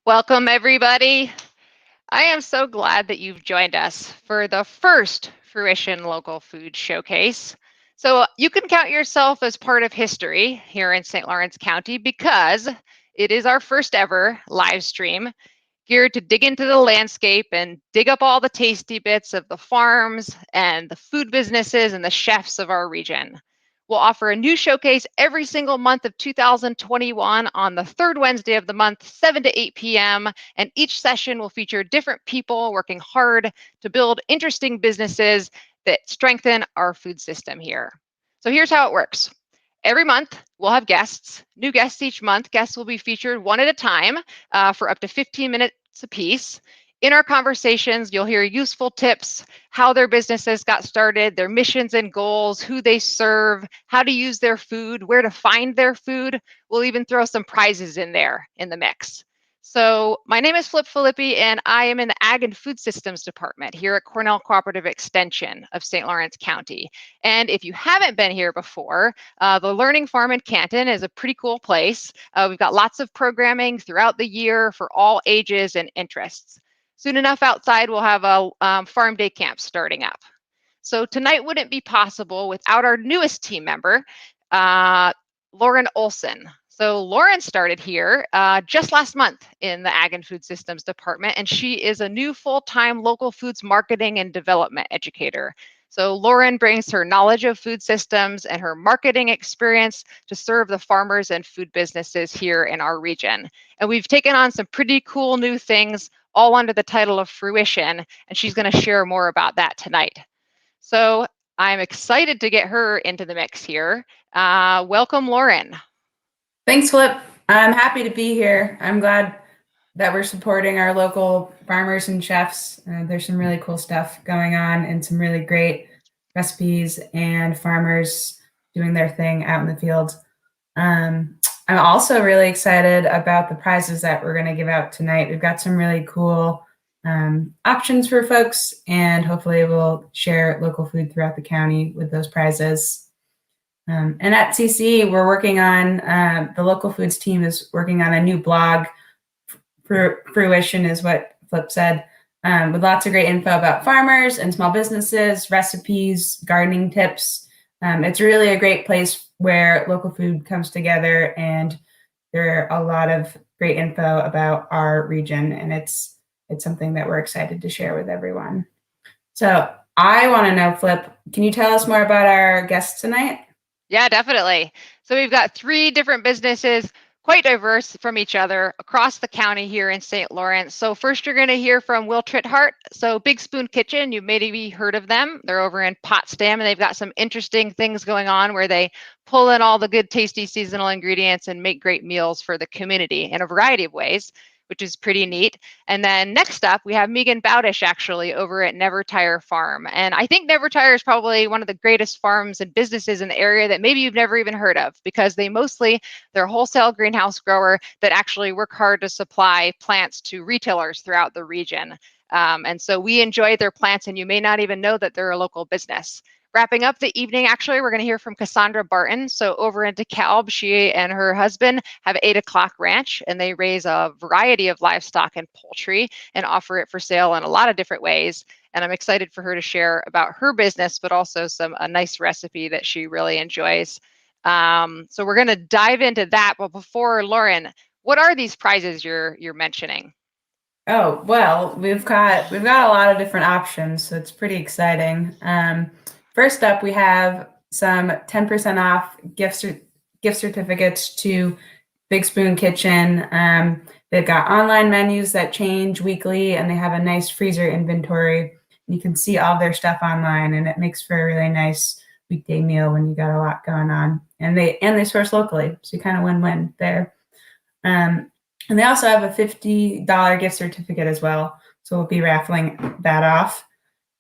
Welcome, everybody. I am so glad that you've joined us for the first Fruition Local Food Showcase. So you can count yourself as part of history here in St. Lawrence County because it is our first ever live stream geared to dig into the landscape and dig up all the tasty bits of the farms and the food businesses and the chefs of our region. We'll offer a new showcase every single month of 2021 on the third Wednesday of the month, 7 to 8 p.m. And each session will feature different people working hard to build interesting businesses that strengthen our food system here. So here's how it works. Every month, we'll have guests, new guests each month. Guests will be featured one at a time for up to 15 minutes apiece. In our conversations, you'll hear useful tips, how their businesses got started, their missions and goals, who they serve, how to use their food, where to find their food. We'll even throw some prizes in there in the mix. So my name is Flip Filippi, and I am in the Ag and Food Systems Department here at Cornell Cooperative Extension of St. Lawrence County. And if you haven't been here before, the Learning Farm in Canton is a pretty cool place. We've got lots of programming throughout the year for all ages and interests. Soon enough outside, we'll have a farm day camp starting up. So tonight wouldn't be possible without our newest team member, Lauren Olson. So Lauren started here just last month in the Ag and Food Systems Department, and she is a new full-time local foods marketing and development educator. So Lauren brings her knowledge of food systems and her marketing experience to serve the farmers and food businesses here in our region. And we've taken on some pretty cool new things, all under the title of Fruition, and she's going to share more about that tonight. So I'm excited to get her into the mix here. Welcome, Lauren. Thanks, Flip. I'm happy to be here. I'm glad that we're supporting our local farmers and chefs. There's some really cool stuff going on and some really great recipes and farmers doing their thing out in the field. I'm also really excited about the prizes that we're going to give out tonight. We've got some really cool options for folks, and hopefully we'll share local food throughout the county with those prizes. And at CC, we're working on, the local foods team is working on a new blog. Fruition is what Flip said, with lots of great info about farmers and small businesses, recipes, gardening tips. It's really a great place where local food comes together, and there are a lot of great info about our region, and it's something that we're excited to share with everyone. So I want to know, Flip, can you tell us more about our guests tonight? Yeah, definitely. So we've got 3 different businesses, quite diverse from each other across the county here in St. Lawrence. So first you're going to hear from Will Trithart. So Big Spoon Kitchen, you maybe heard of them. They're over in Potsdam, and they've got some interesting things going on where they pull in all the good, tasty seasonal ingredients and make great meals for the community in a variety of ways, which is pretty neat. And then next up, we have Megan Bowdish actually over at Never Tire Farm. And I think Never Tire is probably one of the greatest farms and businesses in the area that maybe you've never even heard of, because they're a wholesale greenhouse grower that actually work hard to supply plants to retailers throughout the region. And so we enjoy their plants, and you may not even know that they're a local business. Wrapping up the evening, actually, we're going to hear from Kassandra Barton. So over in DeKalb, she and her husband have 8 O'Clock Ranch, and they raise a variety of livestock and poultry and offer it for sale in a lot of different ways. And I'm excited for her to share about her business, but also a nice recipe that she really enjoys. So we're going to dive into that. But before, Lauren, what are these prizes you're mentioning? Oh, well, we've got a lot of different options, so it's pretty exciting. First up, we have some 10% off gift certificates to Big Spoon Kitchen. They've got online menus that change weekly, and they have a nice freezer inventory. You can see all their stuff online, and it makes for a really nice weekday meal when you got a lot going on. And they source locally, so you kind of win-win there. And they also have a $50 gift certificate as well, so we'll be raffling that off.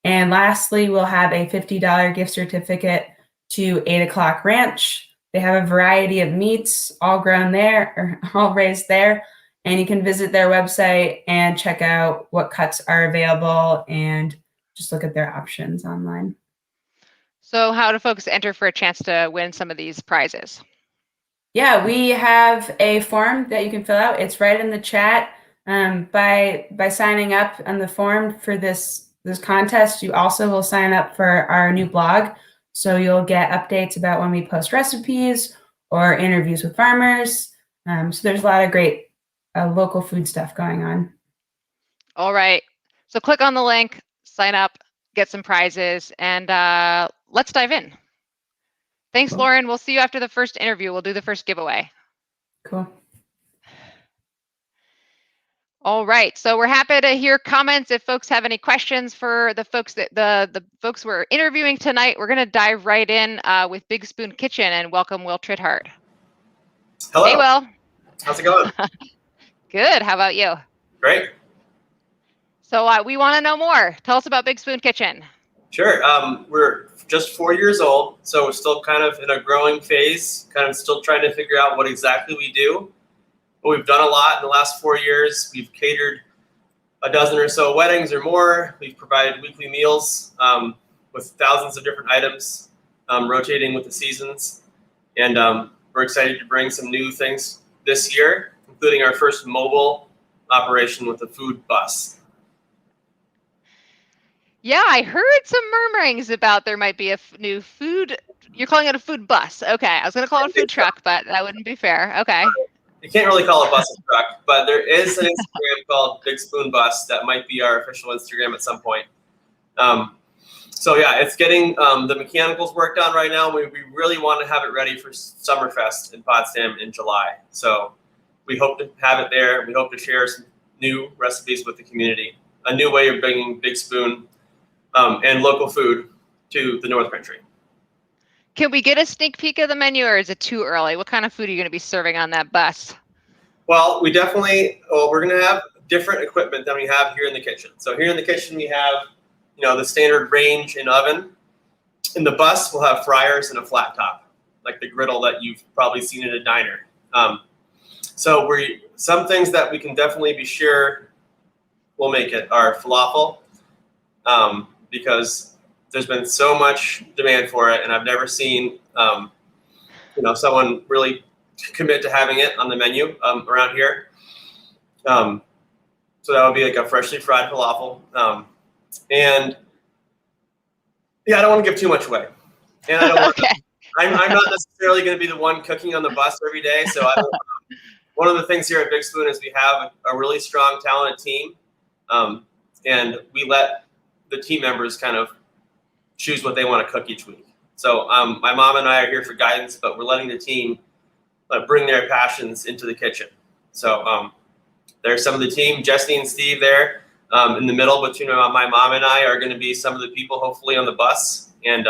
And lastly, we'll have a $50 gift certificate to 8 O'Clock Ranch. They have a variety of meats, all grown there, or all raised there. And you can visit their website and check out what cuts are available and just look at their options online. So how do folks enter for a chance to win some of these prizes? Yeah, we have a form that you can fill out. It's right in the chat. By signing up on the form for this contest, you also will sign up for our new blog. So you'll get updates about when we post recipes or interviews with farmers. So there's a lot of great local food stuff going on. All right. So click on the link, sign up, get some prizes, and let's dive in. Thanks, Lauren. We'll see you after the first interview. We'll do the first giveaway. Cool. All right. So we're happy to hear comments. If folks have any questions for the folks that the folks we're interviewing tonight, we're going to dive right in with Big Spoon Kitchen and welcome Will Trithart. Hello. Hey, Will. How's it going? Good. How about you? Great. So we want to know more. Tell us about Big Spoon Kitchen. Sure. We're just 4 years old, so we're still kind of in a growing phase, kind of still trying to figure out what exactly we do. But we've done a lot in the last 4 years. We've catered a dozen or so weddings or more. We've provided weekly meals with thousands of different items, rotating with the seasons. And we're excited to bring some new things this year, including our first mobile operation with a food bus. Yeah, I heard some murmurings about there might be a new food. You're calling it a food bus. Okay. I was going to call it a food truck, but that wouldn't be fair. Okay. You can't really call it a bus and truck, but there is an Instagram called Big Spoon Bus that might be our official Instagram at some point. So yeah, it's getting the mechanicals worked on right now. We really want to have it ready for Summerfest in Potsdam in July. So we hope to have it there. We hope to share some new recipes with the community, a new way of bringing Big Spoon and local food to the North Country. Can we get a sneak peek of the menu, or is it too early? What kind of food are you going to be serving on that bus? Well, we definitely, we're going to have different equipment than we have here in the kitchen. So here in the kitchen, we have, the standard range and oven. In the bus, we'll have fryers and a flat top, like the griddle that you've probably seen in a diner. So some things that we can definitely be sure will make it are falafel, because there's been so much demand for it, and I've never seen, someone really commit to having it on the menu around here. So that would be like a freshly fried falafel. And yeah, I don't want to give too much away. And I don't want Okay. I'm not necessarily going to be the one cooking on the bus every day. So one of the things here at Big Spoon is we have a really strong, talented team. And we let the team members kind of choose what they want to cook each week. So my mom and I are here for guidance, but we're letting the team bring their passions into the kitchen. So there's some of the team, Jesse and Steve there in the middle between my mom and I are going to be some of the people hopefully on the bus. And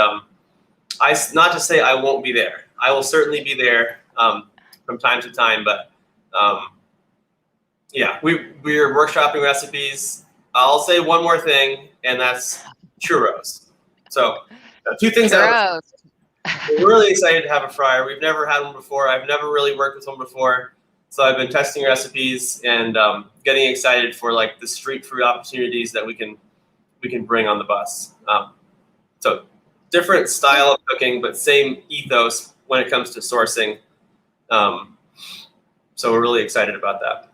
not to say I won't be there. I will certainly be there from time to time, but yeah, we're workshopping recipes. I'll say one more thing, and that's churros. So two things. Churros. We're really excited to have a fryer. We've never had one before. I've never really worked with one before. So I've been testing recipes and getting excited for like the street food opportunities that we can bring on the bus. So different style of cooking, but same ethos when it comes to sourcing. So we're really excited about that.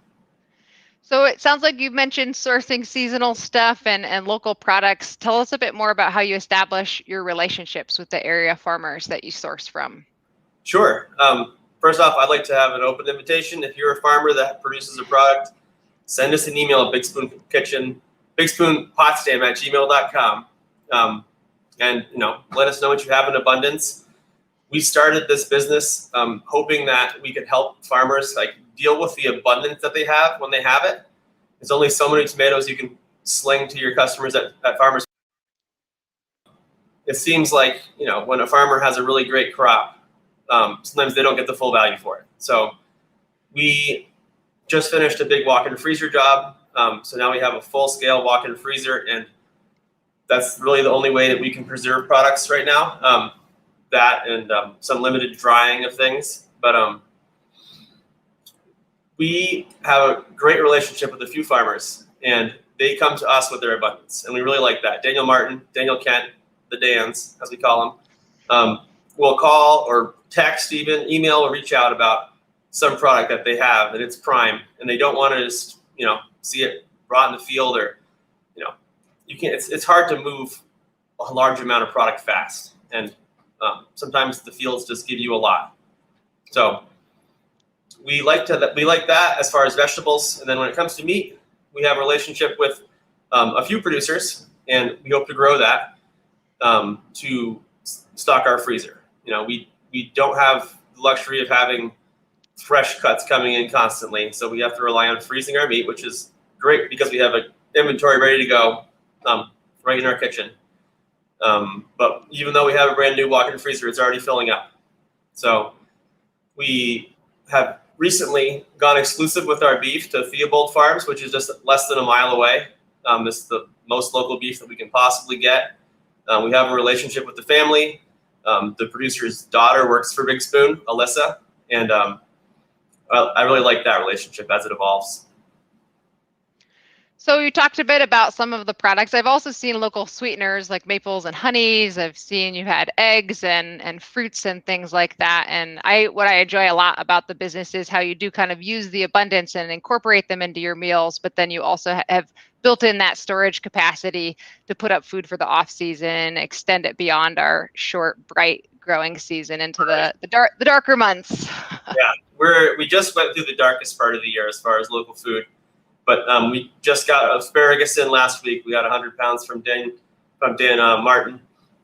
So it sounds like you've mentioned sourcing seasonal stuff and local products. Tell us a bit more about how you establish your relationships with the area farmers that you source from. Sure. First off, I'd like to have an open invitation. If you're a farmer that produces a product, send us an email at bigspoonpotsdam@gmail.com. And let us know what you have in abundance. We started this business hoping that we could help farmers deal with the abundance that they have when they have it. There's only so many tomatoes you can sling to your customers at farmers. It seems like when a farmer has a really great crop, sometimes they don't get the full value for it. So we just finished a big walk-in freezer job. So now we have a full-scale walk-in freezer, and that's really the only way that we can preserve products right now. That and some limited drying of things. But we have a great relationship with a few farmers, and they come to us with their abundance, and we really like that. Daniel Martin, Daniel Kent, the Dans, as we call them, will call or text, even email or reach out about some product that they have and it's prime, and they don't want to just see it brought in the field, or you can't. It's hard to move a large amount of product fast, and sometimes the fields just give you a lot. So we like that as far as vegetables, and then when it comes to meat, we have a relationship with a few producers, and we hope to grow that to stock our freezer. We don't have the luxury of having fresh cuts coming in constantly, so we have to rely on freezing our meat, which is great because we have an inventory ready to go right in our kitchen. But even though we have a brand new walk-in freezer, it's already filling up. So we have recently gone exclusive with our beef to Theobald Farms, which is just less than a mile away. This is the most local beef that we can possibly get. We have a relationship with the family. The producer's daughter works for Big Spoon, Alyssa, and I really like that relationship as it evolves. So you talked a bit about some of the products. I've also seen local sweeteners like maples and honeys. I've seen you had eggs and fruits and things like that. And what I enjoy a lot about the business is how you do kind of use the abundance and incorporate them into your meals, but then you also have built in that storage capacity to put up food for the off season, extend it beyond our short, bright growing season into the darker months. Yeah, we just went through the darkest part of the year as far as local food. But we just got asparagus in last week. We got 100 pounds from Dan Martin,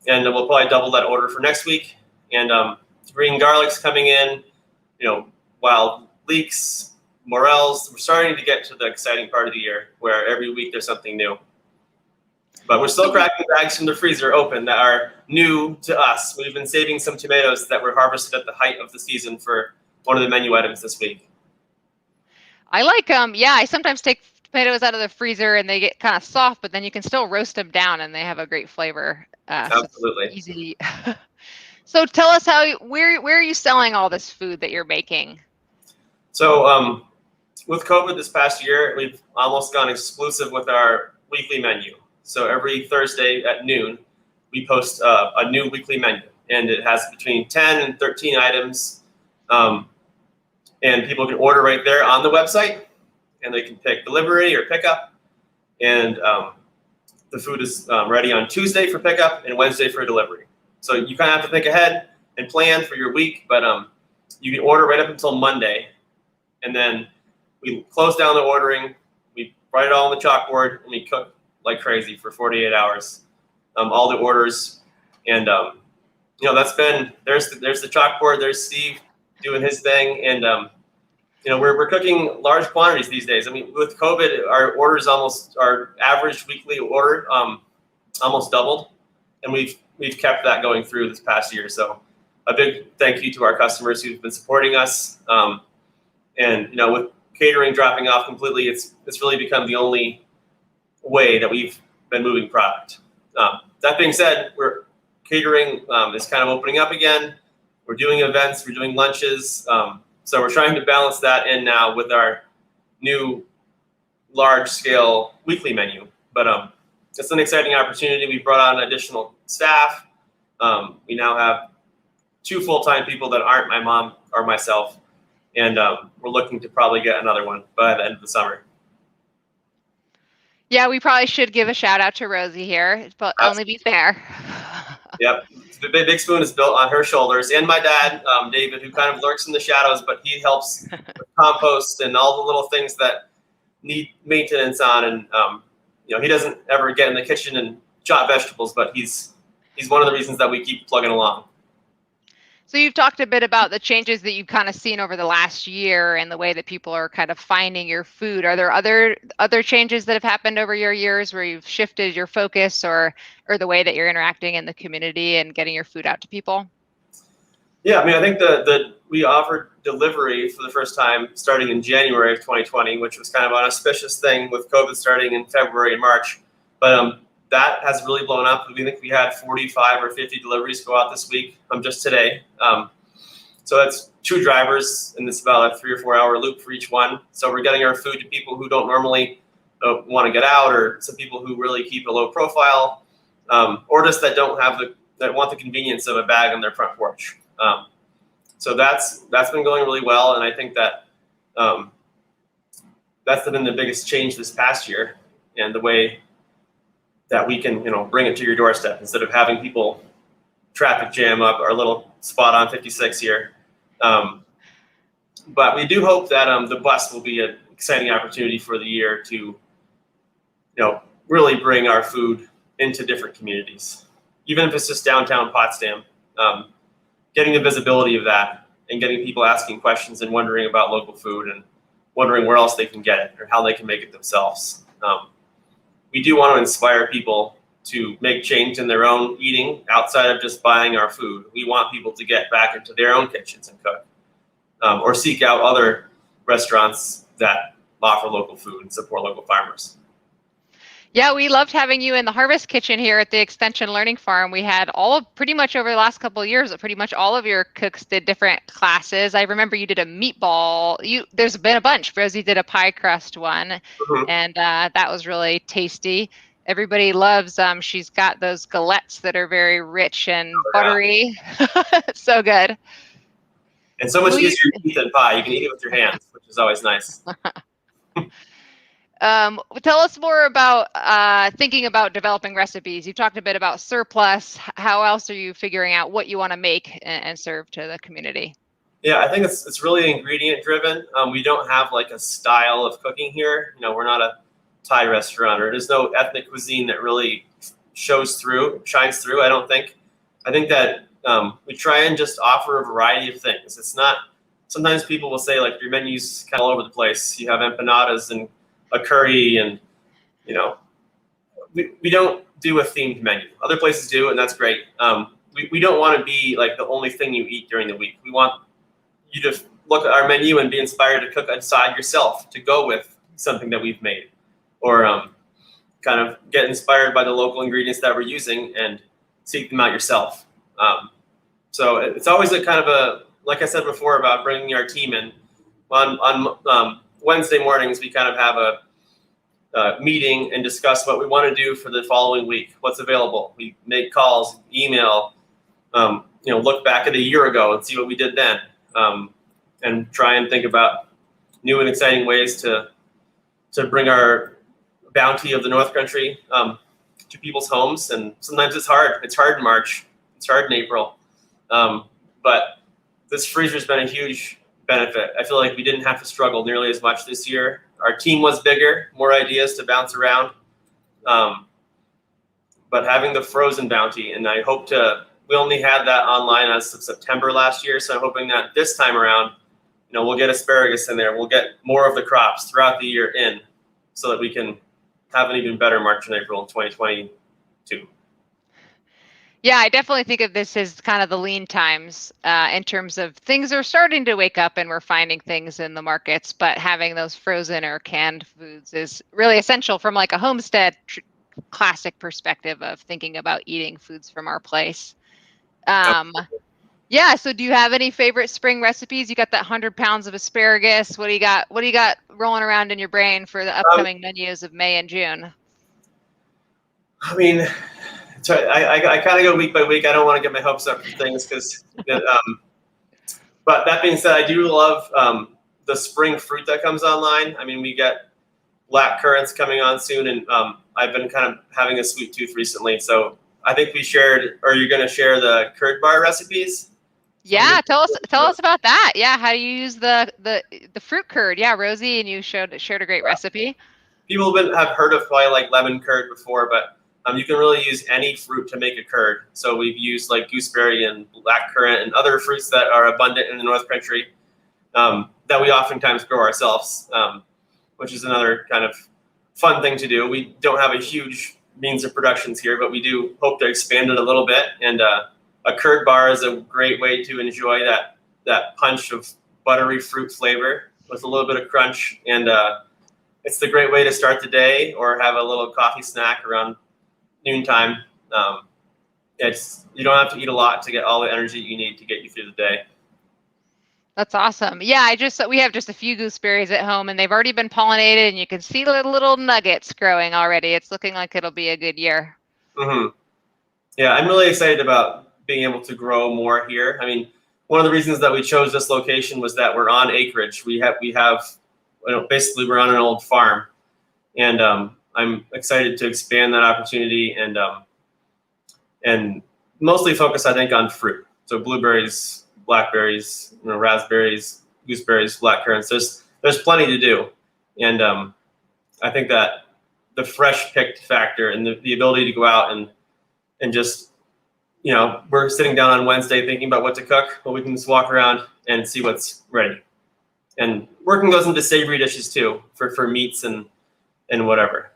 and we'll probably double that order for next week. And green garlic's coming in, wild leeks, morels. We're starting to get to the exciting part of the year where every week there's something new. But we're still cracking bags from the freezer open that are new to us. We've been saving some tomatoes that were harvested at the height of the season for one of the menu items this week. I like I sometimes take tomatoes out of the freezer and they get kind of soft, but then you can still roast them down and they have a great flavor. Absolutely. So easy. So tell us where are you selling all this food that you're making? So with COVID this past year, we've almost gone exclusive with our weekly menu. So every Thursday at noon, we post a new weekly menu, and it has between 10 and 13 items. And people can order right there on the website, and they can pick delivery or pickup. And the food is ready on Tuesday for pickup and Wednesday for delivery. So you kind of have to think ahead and plan for your week, but you can order right up until Monday. And then we close down the ordering, we write it all on the chalkboard, and we cook like crazy for 48 hours, all the orders. And, that's been, there's the chalkboard, there's Steve doing his thing, and we're cooking large quantities these days. I mean, with COVID, our average weekly order almost doubled, and we've kept that going through this past year. So a big thank you to our customers who've been supporting us. And with catering dropping off completely, it's really become the only way that we've been moving product. That being said, catering is kind of opening up again. We're doing events, we're doing lunches. So we're trying to balance that in now with our new large-scale weekly menu. But it's an exciting opportunity. We brought on additional staff. We now have 2 full-time people that aren't my mom or myself. And we're looking to probably get another one by the end of the summer. Yeah, we probably should give a shout out to Rosie here, but only be fair. Yep. The Big Spoon is built on her shoulders, and my dad, David, who kind of lurks in the shadows, but he helps with compost and all the little things that need maintenance on. And he doesn't ever get in the kitchen and chop vegetables, but he's one of the reasons that we keep plugging along. So you've talked a bit about the changes that you've kind of seen over the last year and the way that people are kind of finding your food. Are there other changes that have happened over your years where you've shifted your focus or the way that you're interacting in the community and getting your food out to people? Yeah, I mean, I think we offered delivery for the first time starting in January of 2020, which was kind of an auspicious thing with COVID starting in February and March. But that has really blown up. We think we had 45 or 50 deliveries go out this week, just today. So that's 2 drivers, and it's about a 3 or 4 hour loop for each one. So we're getting our food to people who don't normally want to get out, or some people who really keep a low profile, or just that want the convenience of a bag on their front porch. So that's been going really well, and I think that that's been the biggest change this past year, and the way that we can, bring it to your doorstep instead of having people traffic jam up our little spot on 56 here. But we do hope that the bus will be an exciting opportunity for the year to, really bring our food into different communities, even if it's just downtown Potsdam. Getting the visibility of that and getting people asking questions and wondering about local food and wondering where else they can get it or how they can make it themselves. We do want to inspire people to make change in their own eating outside of just buying our food. We want people to get back into their own kitchens and cook, or seek out other restaurants that offer local food and support local farmers. Yeah, we loved having you in the Harvest Kitchen here at the Extension Learning Farm. We had pretty much over the last couple of years, pretty much all of your cooks did different classes. I remember you did a meatball. There's been a bunch. Rosie did a pie crust one, and that was really tasty. Everybody loves, she's got those galettes that are very rich and buttery. So good. And so much easier to eat than pie. You can eat it with your hands, which is always nice. Tell us more about thinking about developing recipes. You talked a bit about surplus. How else are you figuring out what you want to make and serve to the community? Yeah, I think it's really ingredient driven. We don't have like a style of cooking here. We're not a Thai restaurant, or there's no ethnic cuisine that really shines through, I don't think. I think that we try and just offer a variety of things. It's not, sometimes people will say like your menu's kind of all over the place. You have empanadas and a curry, and we don't do a themed menu. Other places do, and that's great. We don't want to be like the only thing you eat during the week. We want you to look at our menu and be inspired to cook inside yourself to go with something that we've made, or kind of get inspired by the local ingredients that we're using and seek them out yourself. So it's always a kind of like I said before about bringing our team in. On Wednesday mornings, we kind of have a meeting and discuss what we want to do for the following week, what's available. We make calls, email, look back at a year ago and see what we did then, and try and think about new and exciting ways to bring our bounty of the North Country to people's homes. And sometimes it's hard. It's hard in March. It's hard in April. But this freezer's been a huge benefit. I feel like we didn't have to struggle nearly as much this year. Our team was bigger, more ideas to bounce around. But having the frozen bounty, and I hope we only had that online as of September last year, so I'm hoping that this time around, we'll get asparagus in there. We'll get more of the crops throughout the year in, so that we can have an even better March and April in 2022. Yeah, I definitely think of this as kind of the lean times in terms of things are starting to wake up and we're finding things in the markets, but having those frozen or canned foods is really essential from like a homestead classic perspective of thinking about eating foods from our place. Yeah, so do you have any favorite spring recipes? You got that 100 pounds of asparagus. What do you got rolling around in your brain for the upcoming menus of May and June? I mean, I kind of go week by week. I don't want to get my hopes up for things but that being said, I do love the spring fruit that comes online. I mean, we get black currants coming on soon, and I've been kind of having a sweet tooth recently. So I think you're going to share the curd bar recipes. Yeah, tell us about that. Yeah, how do you use the fruit curd? Yeah, Rosie and you shared a great recipe. People have heard of probably like lemon curd before, but you can really use any fruit to make a curd. So we've used like gooseberry and blackcurrant and other fruits that are abundant in the North Country that we oftentimes grow ourselves, which is another kind of fun thing to do. We don't have a huge means of productions here, but we do hope to expand it a little bit. And a curd bar is a great way to enjoy that punch of buttery fruit flavor with a little bit of crunch. And it's the great way to start the day or have a little coffee snack around noontime. You don't have to eat a lot to get all the energy you need to get you through the day. That's awesome. Yeah, we have just a few gooseberries at home, and they've already been pollinated, and you can see the little nuggets growing already. It's looking like it'll be a good year. Mm-hmm. Yeah, I'm really excited about being able to grow more here. I mean, one of the reasons that we chose this location was that we're on acreage. We have basically we're on an old farm, and I'm excited to expand that opportunity and mostly focus, I think, on fruit. So blueberries, blackberries, raspberries, gooseberries, blackcurrants. There's plenty to do, and I think that the fresh picked factor and the ability to go out and just, we're sitting down on Wednesday thinking about what to cook. Well, we can just walk around and see what's ready. And working goes into savory dishes too, for meats and whatever.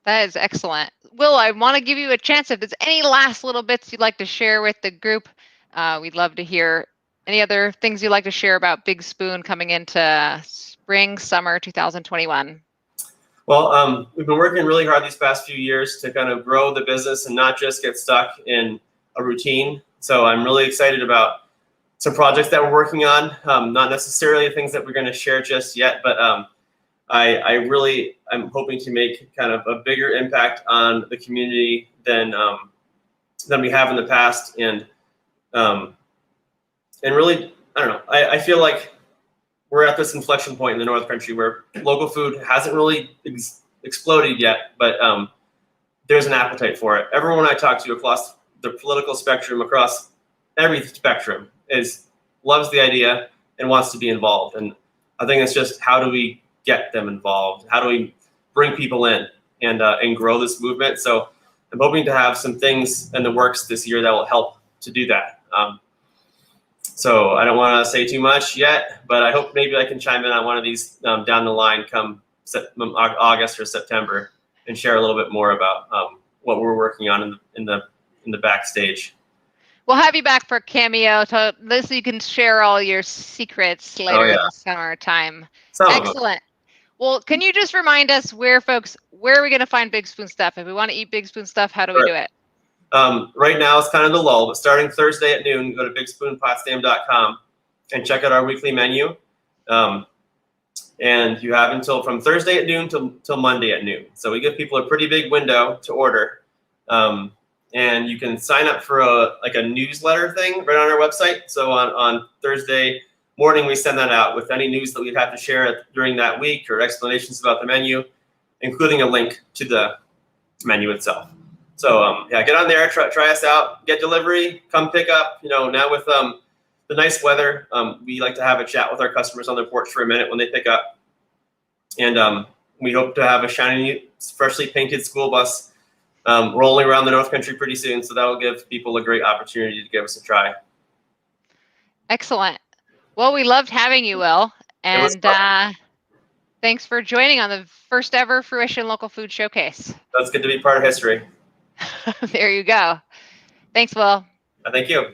That is excellent. Will, I want to give you a chance if there's any last little bits you'd like to share with the group. We'd love to hear any other things you'd like to share about Big Spoon coming into spring, summer 2021. Well, we've been working really hard these past few years to kind of grow the business and not just get stuck in a routine. So I'm really excited about some projects that we're working on. Not necessarily things that we're going to share just yet, but I'm hoping to make kind of a bigger impact on the community than we have in the past, and really, I don't know. I feel like we're at this inflection point in the North Country where local food hasn't really exploded yet, but there's an appetite for it. Everyone I talk to across the political spectrum, across every spectrum, loves the idea and wants to be involved. And I think it's just, how do we get them involved? How do we bring people in and grow this movement? So I'm hoping to have some things in the works this year that will help to do that. So I don't want to say too much yet, but I hope maybe I can chime in on one of these down the line come August or September and share a little bit more about what we're working on in the backstage. We'll have you back for a cameo so you can share all your secrets later in the summertime. Excellent. Well, can you just remind us where are we going to find Big Spoon stuff? If we want to eat Big Spoon stuff, how do we do it? Right now it's kind of the lull, but starting Thursday at noon, go to bigspoonpotsdam.com and check out our weekly menu. And you have until from Thursday at noon till Monday at noon. So we give people a pretty big window to order. And you can sign up for a newsletter thing right on our website. So on Thursday morning, we send that out with any news that we'd have to share during that week or explanations about the menu, including a link to the menu itself. So get on there, try us out, get delivery, come pick up. Now with the nice weather, we like to have a chat with our customers on their porch for a minute when they pick up. And we hope to have a shiny, freshly painted school bus rolling around the North Country pretty soon. So that will give people a great opportunity to give us a try. Excellent. Well, we loved having you, Will. And thanks for joining on the first ever Fruition Local Food Showcase. That's good to be part of history. There you go. Thanks, Will. Thank you.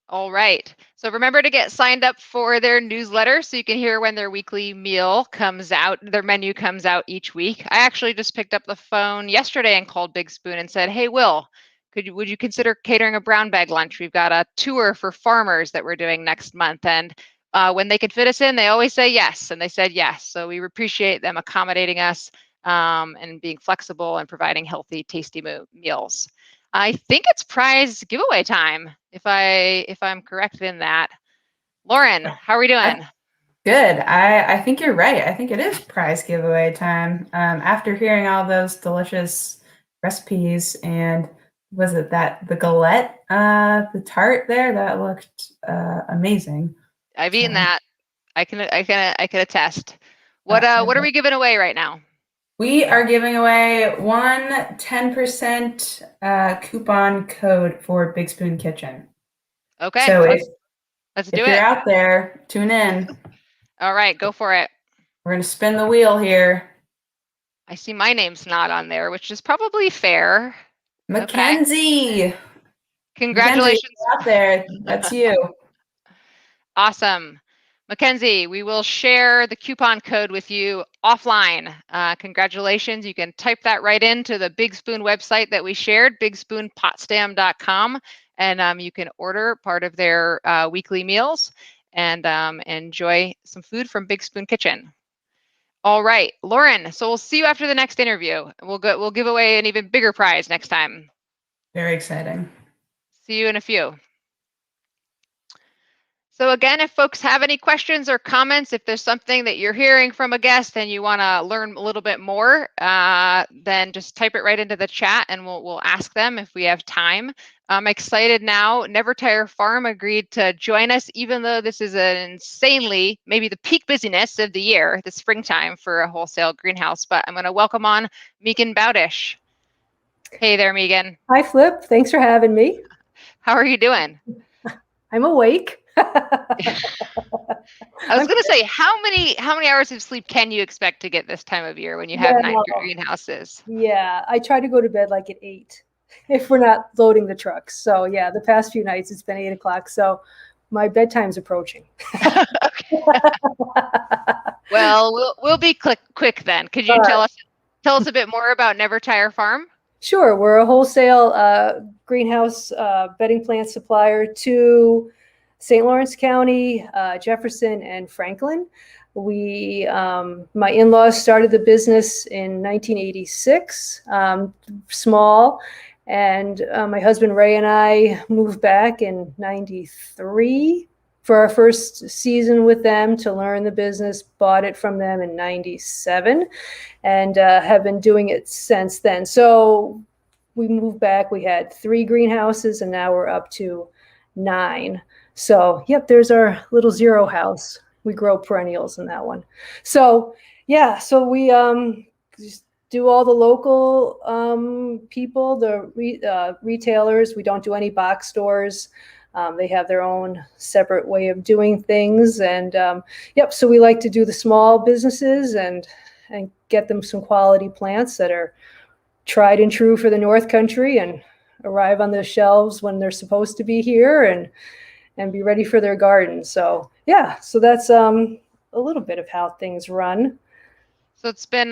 All right. So remember to get signed up for their newsletter so you can hear when their weekly meal comes out, their menu comes out each week. I actually just picked up the phone yesterday and called Big Spoon and said, hey, Will, would you consider catering a brown bag lunch? We've got a tour for farmers that we're doing next month. And when they could fit us in, they always say yes. And they said yes. So we appreciate them accommodating us and being flexible and providing healthy, tasty meals. I think it's prize giveaway time, if I'm correct in that. Lauren, how are we doing? Good. I think you're right. I think it is prize giveaway time. After hearing all those delicious recipes, and was it the galette, the tart there, that looked amazing. I've eaten that. I can attest. What are we giving away right now? We are giving away one 10% coupon code for Big Spoon Kitchen. Okay. So let's do it. If you're out there, tune in. All right, go for it. We're going to spin the wheel here. I see my name's not on there, which is probably fair. Mackenzie. Okay. Congratulations. Mackenzie, out there. That's you. Awesome. Mackenzie, we will share the coupon code with you offline. Congratulations. You can type that right into the Big Spoon website that we shared, bigspoonpotsdam.com, and you can order part of their weekly meals and enjoy some food from Big Spoon Kitchen. All right, Lauren, so we'll see you after the next interview. We'll give away an even bigger prize next time. Very exciting. See you in a few. So again, if folks have any questions or comments, if there's something that you're hearing from a guest and you want to learn a little bit more, then just type it right into the chat and we'll ask them if we have time. I'm excited now. Never Tire Farm agreed to join us, even though this is an insanely, maybe the peak busyness of the year, the springtime for a wholesale greenhouse. But I'm going to welcome on Megan Bowdish. Hey there, Megan. Hi, Flip. Thanks for having me. How are you doing? I'm awake. I was going to say, how many hours of sleep can you expect to get this time of year when you have 9 greenhouses? Yeah, I try to go to bed like at 8 if we're not loading the trucks. So yeah, the past few nights it's been 8 o'clock. So my bedtime's approaching. Well, we'll be quick then. Could you tell us a bit more about Never Tire Farm? Sure. We're a wholesale greenhouse bedding plant supplier to St. Lawrence County, Jefferson, and Franklin. We, my in-laws started the business in 1986, small, and my husband Ray and I moved back in 93 for our first season with them to learn the business, bought it from them in 97, and have been doing it since then. So we moved back, we had 3 greenhouses, and now we're up to 9. So, yep, there's our little zero house. We grow perennials in that one. So, yeah, so we just do all the local people, the retailers. We don't do any box stores. They have their own separate way of doing things. And, yep, so we like to do the small businesses and get them some quality plants that are tried and true for the North Country and arrive on the shelves when they're supposed to be here and be ready for their garden. So yeah, so that's a little bit of how things run. So it's been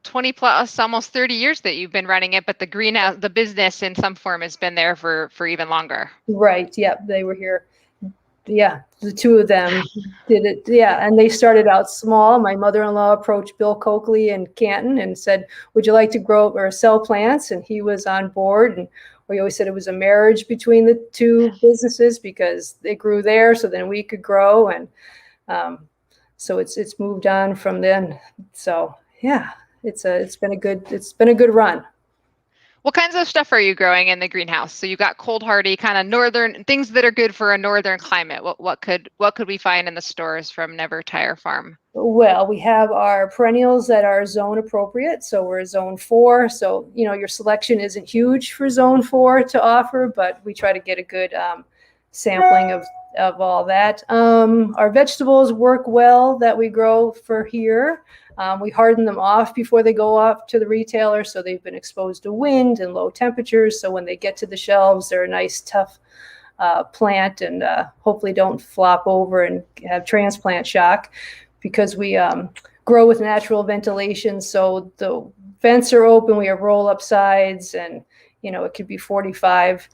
20 plus, almost 30 years that you've been running it, but the greenhouse, the business in some form has been there for even longer. Right. Yeah, they were here. Yeah, the two of them did it. Yeah, and they started out small. My mother-in-law approached Bill Coakley in Canton and said, "Would you like to grow or sell plants?" And he was on board. And we always said it was a marriage between the two businesses because they grew there, so then we could grow, and so it's moved on from then. So yeah, it's been a good run. What kinds of stuff are you growing in the greenhouse? So you've got cold hardy, kind of northern things that are good for a northern climate. What could we find in the stores from Never Tire Farm? Well, we have our perennials that are zone appropriate. So we're zone 4. So, your selection isn't huge for zone 4 to offer, but we try to get a good sampling of all that. Our vegetables work well that we grow for here. We harden them off before they go off to the retailer. So they've been exposed to wind and low temperatures. So when they get to the shelves, they're a nice, tough plant and hopefully don't flop over and have transplant shock. Because we grow with natural ventilation, so the vents are open, we have roll-up sides, and it could be 45,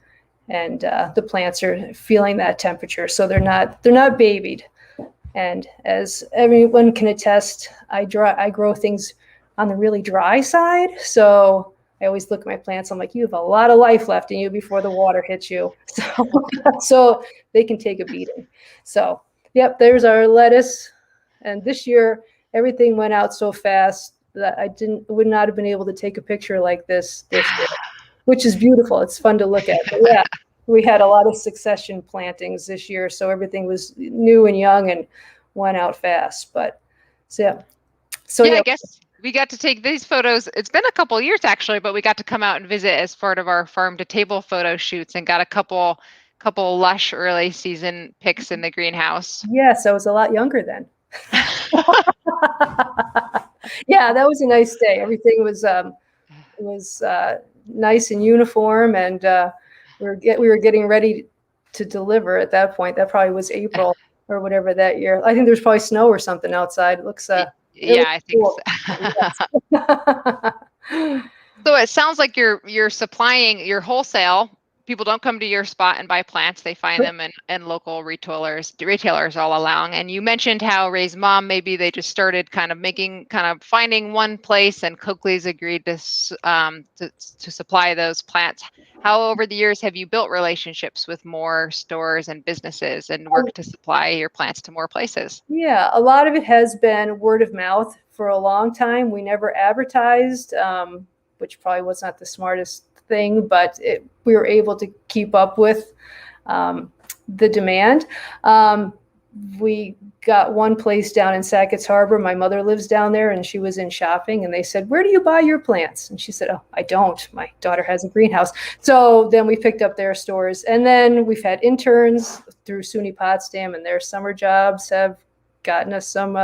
and the plants are feeling that temperature, so they're not babied. And as everyone can attest, I grow things on the really dry side, so I always look at my plants. I'm like, you have a lot of life left in you before the water hits you, so they can take a beating. So, yep, there's our lettuce. And this year, everything went out so fast that I would not have been able to take a picture like this year, which is beautiful. It's fun to look at. But yeah, we had a lot of succession plantings this year, so everything was new and young and went out fast. But so yeah. I guess we got to take these photos. It's been a couple of years actually, but we got to come out and visit as part of our farm to table photo shoots and got a couple lush early season pics in the greenhouse. Yes, I was a lot younger then. Yeah, that was a nice day. Everything was nice and uniform, and we were getting ready to deliver at that point. That probably was April or whatever that year. I think there's probably snow or something outside. It looks I think cool. So. So it sounds like you're supplying your wholesale people don't come to your spot and buy plants. They find them in local retailers all along. And you mentioned how Ray's mom, maybe they just started kind of finding one place, and Coakley's agreed to supply those plants. How over the years have you built relationships with more stores and businesses and worked to supply your plants to more places? Yeah, a lot of it has been word of mouth for a long time. We never advertised, which probably was not the smartest thing, but we were able to keep up with the demand. We got one place down in Sackett's Harbor. My mother lives down there, and she was in shopping, and they said, "Where do you buy your plants?" And she said, "Oh, I don't. My daughter has a greenhouse." So then we picked up their stores, and then we've had interns through SUNY Potsdam, and their summer jobs have gotten us some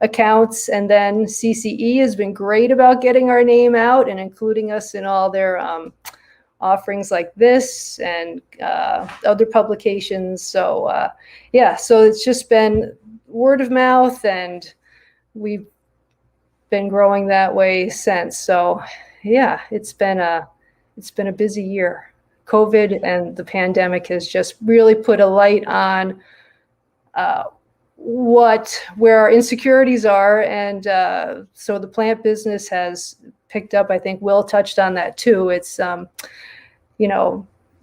accounts. And then CCE has been great about getting our name out and including us in all their offerings like this and other publications. So so it's just been word of mouth, and we've been growing that way since. So yeah, it's been a busy year. COVID and the pandemic has just really put a light on where our insecurities are. And so the plant business has picked up. I think Will touched on that too. It's,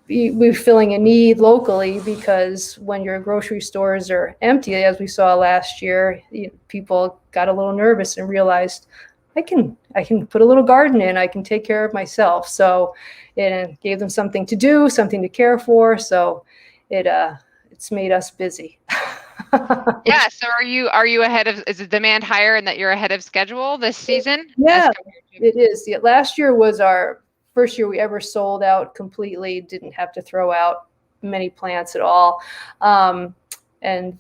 we're filling a need locally, because when your grocery stores are empty, as we saw last year, people got a little nervous and realized, I can put a little garden in, I can take care of myself. So it gave them something to do, something to care for. So it's made us busy. Yeah. So are you is the demand higher and that you're ahead of schedule this season? Yeah, it is. Yeah, last year was our first year we ever sold out completely, didn't have to throw out many plants at all. And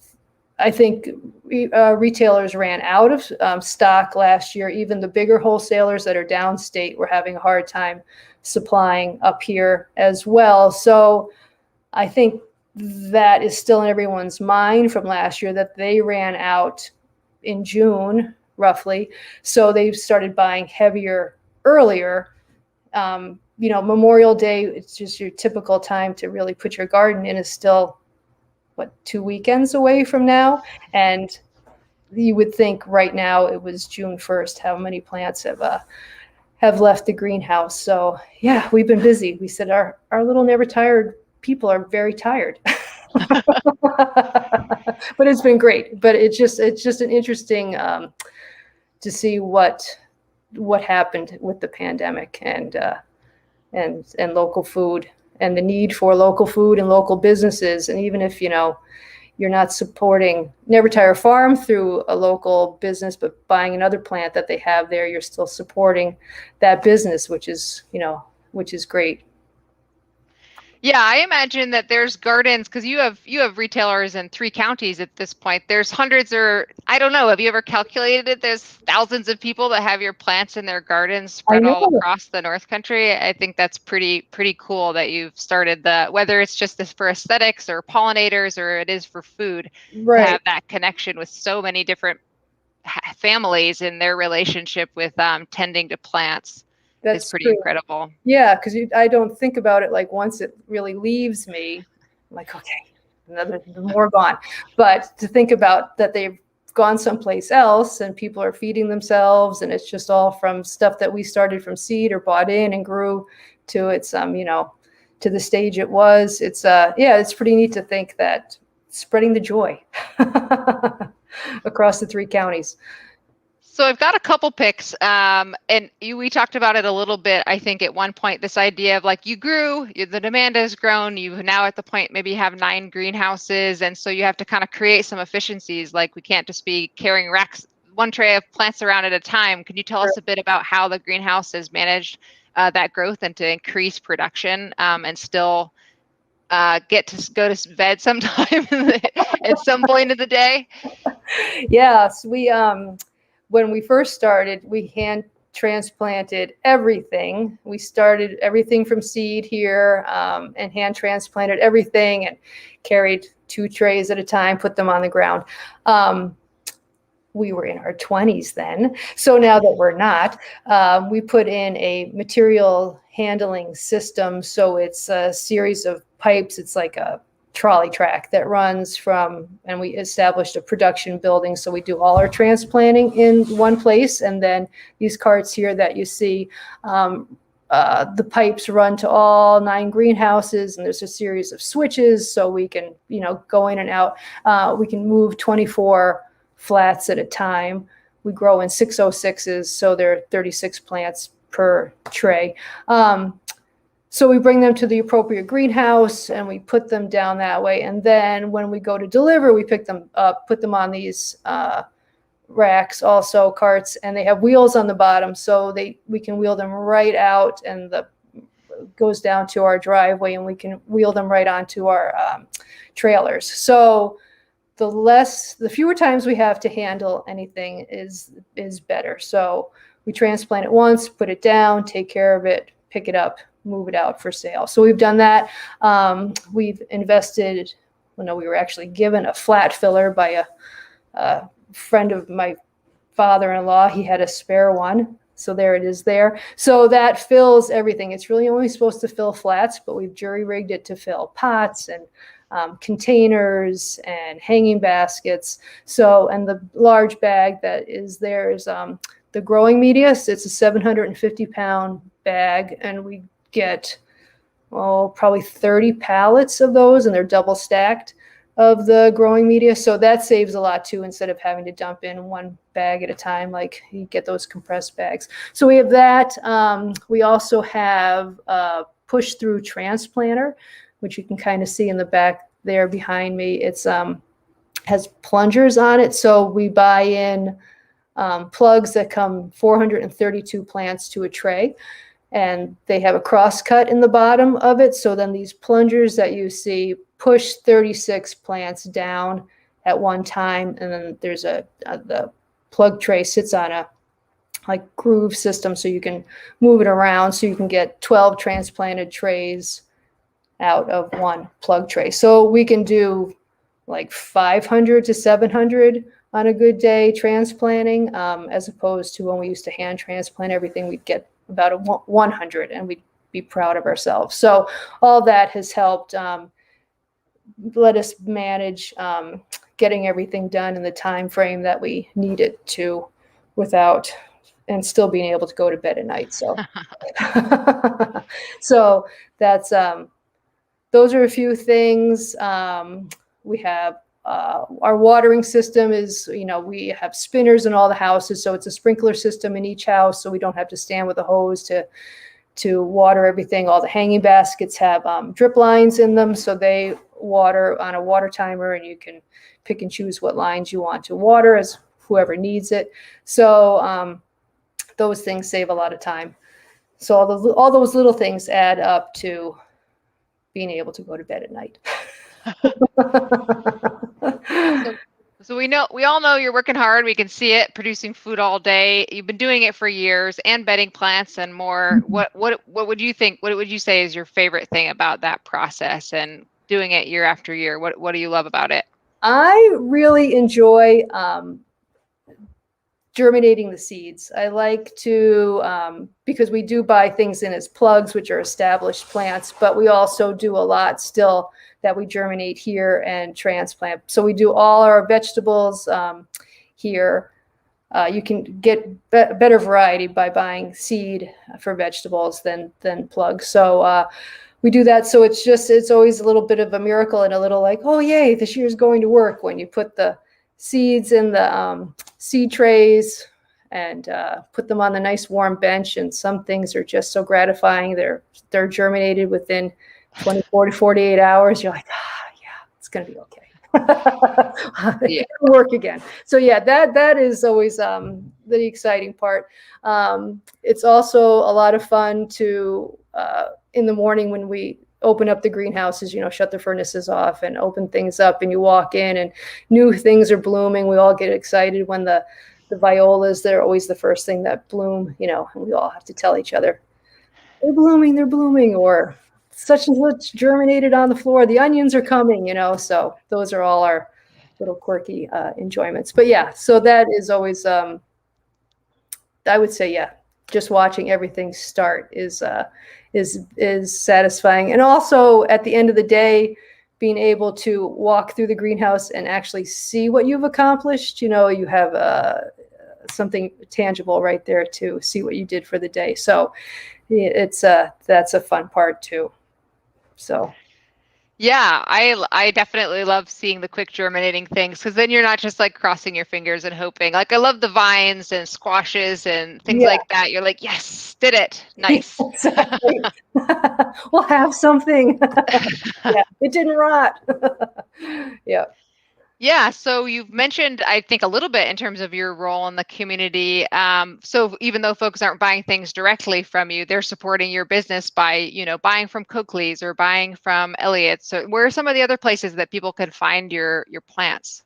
I think retailers ran out of stock last year. Even the bigger wholesalers that are downstate were having a hard time supplying up here as well. So I think that is still in everyone's mind from last year, that they ran out in June, roughly. So they've started buying heavier earlier. Memorial Day, it's just your typical time to really put your garden in, is still, 2 weekends away from now. And you would think right now it was June 1st, how many plants have left the greenhouse. So yeah, we've been busy. We said our little never tired people are very tired. But it's been great. But it's just an interesting to see what happened with the pandemic and local food, and the need for local food and local businesses. And even if you're not supporting Never Tire Farm through a local business, but buying another plant that they have there, you're still supporting that business, which is great. Yeah, I imagine that there's gardens, because you have retailers in 3 counties at this point. There's hundreds, or I don't know. Have you ever calculated it? There's thousands of people that have your plants in their gardens spread all across the North Country. I think that's pretty cool that you've started whether it's just this for aesthetics or pollinators, or it is for food, right, to have that connection with so many different families in their relationship with tending to plants. That's pretty incredible. Yeah, because I don't think about it like once it really leaves me, I'm like, okay, more gone. But to think about that they've gone someplace else and people are feeding themselves, and it's just all from stuff that we started from seed or bought in and grew to its to the stage it was. It's it's pretty neat to think that spreading the joy across the 3 counties. So I've got a couple picks, and we talked about it a little bit, I think, at one point, this idea of like you grew, the demand has grown, you now at the point maybe have 9 greenhouses, and so you have to kind of create some efficiencies, like we can't just be carrying racks, one tray of plants around at a time. Can you tell us a bit about how the greenhouse has managed that growth and to increase production and still get to go to bed sometime at some point of the day? Yes, we when we first started, we hand transplanted everything. We started everything from seed here and hand transplanted everything and carried 2 trays at a time, put them on the ground. We were in our 20s then. So now that we're not, we put in a material handling system. So it's a series of pipes. It's like a trolley track that runs from, and we established a production building. So we do all our transplanting in one place. And then these carts here that you see, the pipes run to all 9 greenhouses, and there's a series of switches so we can, go in and out. We can move 24 flats at a time. We grow in 606s, so there are 36 plants per tray. So we bring them to the appropriate greenhouse and we put them down that way. And then when we go to deliver, we pick them up, put them on these racks, also carts, and they have wheels on the bottom, so we can wheel them right out, and goes down to our driveway, and we can wheel them right onto our trailers. So the fewer times we have to handle anything is better. So we transplant it once, put it down, take care of it, pick it up, move it out for sale. So we've done that. We've invested. We were actually given a flat filler by a friend of my father-in-law. He had a spare one, so there it is there. So that fills everything. It's really only supposed to fill flats, but we've jury-rigged it to fill pots and containers and hanging baskets. So, and the large bag that is there is the growing media. So it's a 750-pound bag, and we get probably 30 pallets of those, and they're double stacked, of the growing media. So that saves a lot too, instead of having to dump in one bag at a time, like you get those compressed bags. So we have that. We also have a push through transplanter, which you can kind of see in the back there behind me. It's has plungers on it. So we buy in plugs that come 432 plants to a tray, and they have a cross cut in the bottom of it. So then these plungers that you see push 36 plants down at one time, and then there's the plug tray sits on a groove system, so you can move it around, so you can get 12 transplanted trays out of one plug tray. So we can do like 500 to 700 on a good day transplanting, as opposed to when we used to hand transplant everything, we'd get about 100, and we'd be proud of ourselves. So all that has helped let us manage getting everything done in the time frame that we needed to, without, and still being able to go to bed at night. So, so that's those are a few things. We have our watering system is, we have spinners in all the houses, so it's a sprinkler system in each house, so we don't have to stand with a hose to water everything. All the hanging baskets have drip lines in them, so they water on a water timer, and you can pick and choose what lines you want to water as whoever needs it. So those things save a lot of time. So all those little things add up to being able to go to bed at night. So we all know you're working hard. We can see it, producing food all day. You've been doing it for years, and bedding plants and more. What would you think? What would you say is your favorite thing about that process and doing it year after year? What do you love about it? I really enjoy germinating the seeds. I like to, because we do buy things in as plugs, which are established plants, but we also do a lot still that we germinate here and transplant. So we do all our vegetables here. You can get better variety by buying seed for vegetables than plugs. So we do that. So it's always a little bit of a miracle, and a little like, oh yay, this year's going to work, when you put the seeds in the seed trays and put them on the nice warm bench. And some things are just so gratifying. They're germinated within 24 to 48 hours. You're like, yeah, it's going to be okay. It'll work again. So yeah, that is always the exciting part. It's also a lot of fun to in the morning when we open up the greenhouses, shut the furnaces off and open things up, and you walk in and new things are blooming. We all get excited when the violas, they're always the first thing that bloom, and we all have to tell each other, they're blooming, or such and such germinated on the floor. The onions are coming, so those are all our little quirky enjoyments. But yeah, so that is always, I would say, yeah, just watching everything start is is satisfying. And also at the end of the day, being able to walk through the greenhouse and actually see what you've accomplished. You know, you have something tangible right there to see what you did for the day. So that's a fun part too. So. Yeah, I definitely love seeing the quick germinating things, because then you're not just like crossing your fingers and hoping. Like, I love the vines and squashes and things like that. You're like, yes, did it. Nice. Exactly. We'll have something. Yeah, it didn't rot. Yeah. Yeah, so you've mentioned, I think, a little bit in terms of your role in the community. So even though folks aren't buying things directly from you, they're supporting your business by, you know, buying from Coakley's or buying from Elliott's. So where are some of the other places that people could find your plants?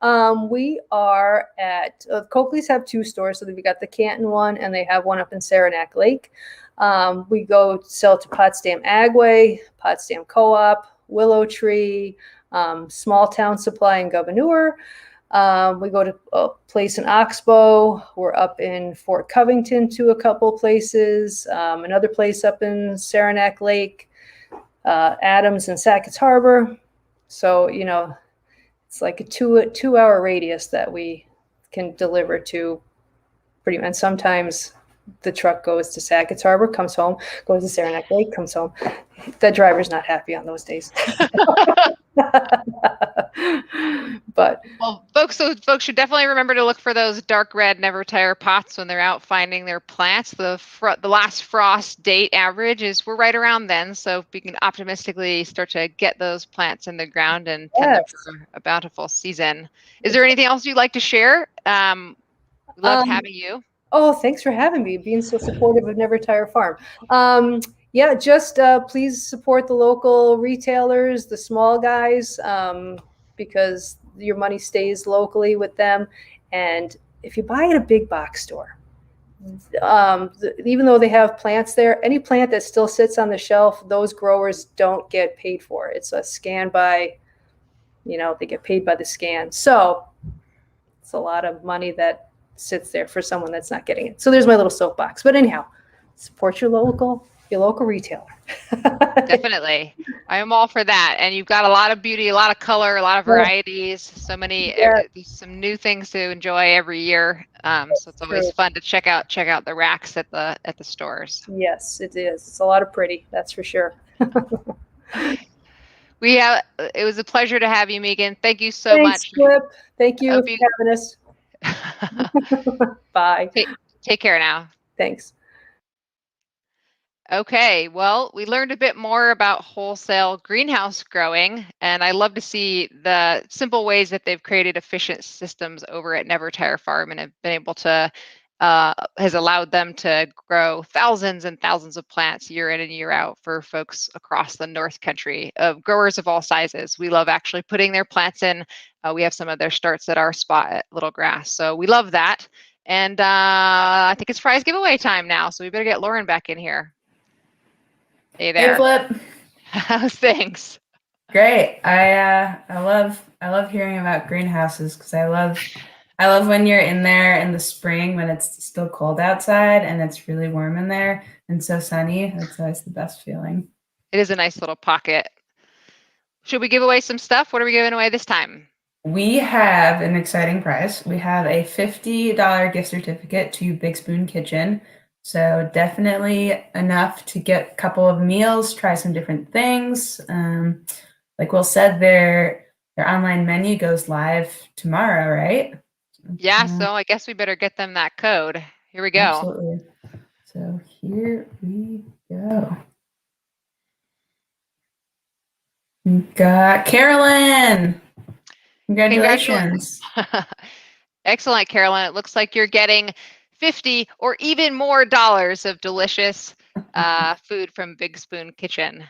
We are at Coakley's have 2 stores. So we got the Canton one, and they have one up in Saranac Lake. We go sell to Potsdam Agway, Potsdam Co-op, Willow Tree, Small Town Supply in Gouverneur. We go to a place in Oxbow. We're up in Fort Covington to a couple places. Another place up in Saranac Lake, Adams and Sackett's Harbor. So, you know, it's like a 2-hour radius that we can deliver to pretty much. And sometimes the truck goes to Sackett's Harbor, comes home, goes to Saranac Lake, comes home. The driver's not happy on those days. But well, folks should definitely remember to look for those dark red never tire pots when they're out finding their plants. The last frost date average is we're right around then, so we can optimistically start to get those plants in the ground and tend them for a bountiful season. Is there anything else you'd like to share? We love having you. Oh, thanks for having me, being so supportive of Never Tire Farm. Yeah, just please support the local retailers, the small guys, because your money stays locally with them. And if you buy at a big box store, even though they have plants there, any plant that still sits on the shelf, those growers don't get paid for. It's a scan by, you know, they get paid by the scan. So it's a lot of money that sits there for someone that's not getting it. So there's my little soapbox. But anyhow, support your local retailer. Definitely. I am all for that. And you've got a lot of beauty, a lot of color, a lot of varieties, so many, some new things to enjoy every year. So it's always fun to check out the racks at the stores. Yes, it is. It's a lot of pretty, that's for sure. It was a pleasure to have you, Megan. Thank you so much. Flip. Thank you for having us. Bye. Take care now. Thanks. Okay, well, we learned a bit more about wholesale greenhouse growing, and I love to see the simple ways that they've created efficient systems over at Never Tire Farm and have been able to, has allowed them to grow thousands and thousands of plants year in and year out for folks across the North Country, of growers of all sizes. We love actually putting their plants in. We have some of their starts at our spot at Little Grass, so we love that. And I think it's prize giveaway time now, so we better get Lauren back in here. Hey there. Hey, Flip. How's things? Great. I love hearing about greenhouses, because I love when you're in there in the spring when it's still cold outside and it's really warm in there and so sunny. That's always the best feeling. It is a nice little pocket. Should we give away some stuff? What are we giving away this time? We have an exciting prize. We have a $50 gift certificate to Big Spoon Kitchen. So definitely enough to get a couple of meals, try some different things. Like Will said, their online menu goes live tomorrow, right? Yeah, so I guess we better get them that code. Here we go. Absolutely. So here we go. We got Carolyn. Congratulations. Excellent, Carolyn. It looks like you're getting 50 or even more dollars of delicious food from Big Spoon Kitchen.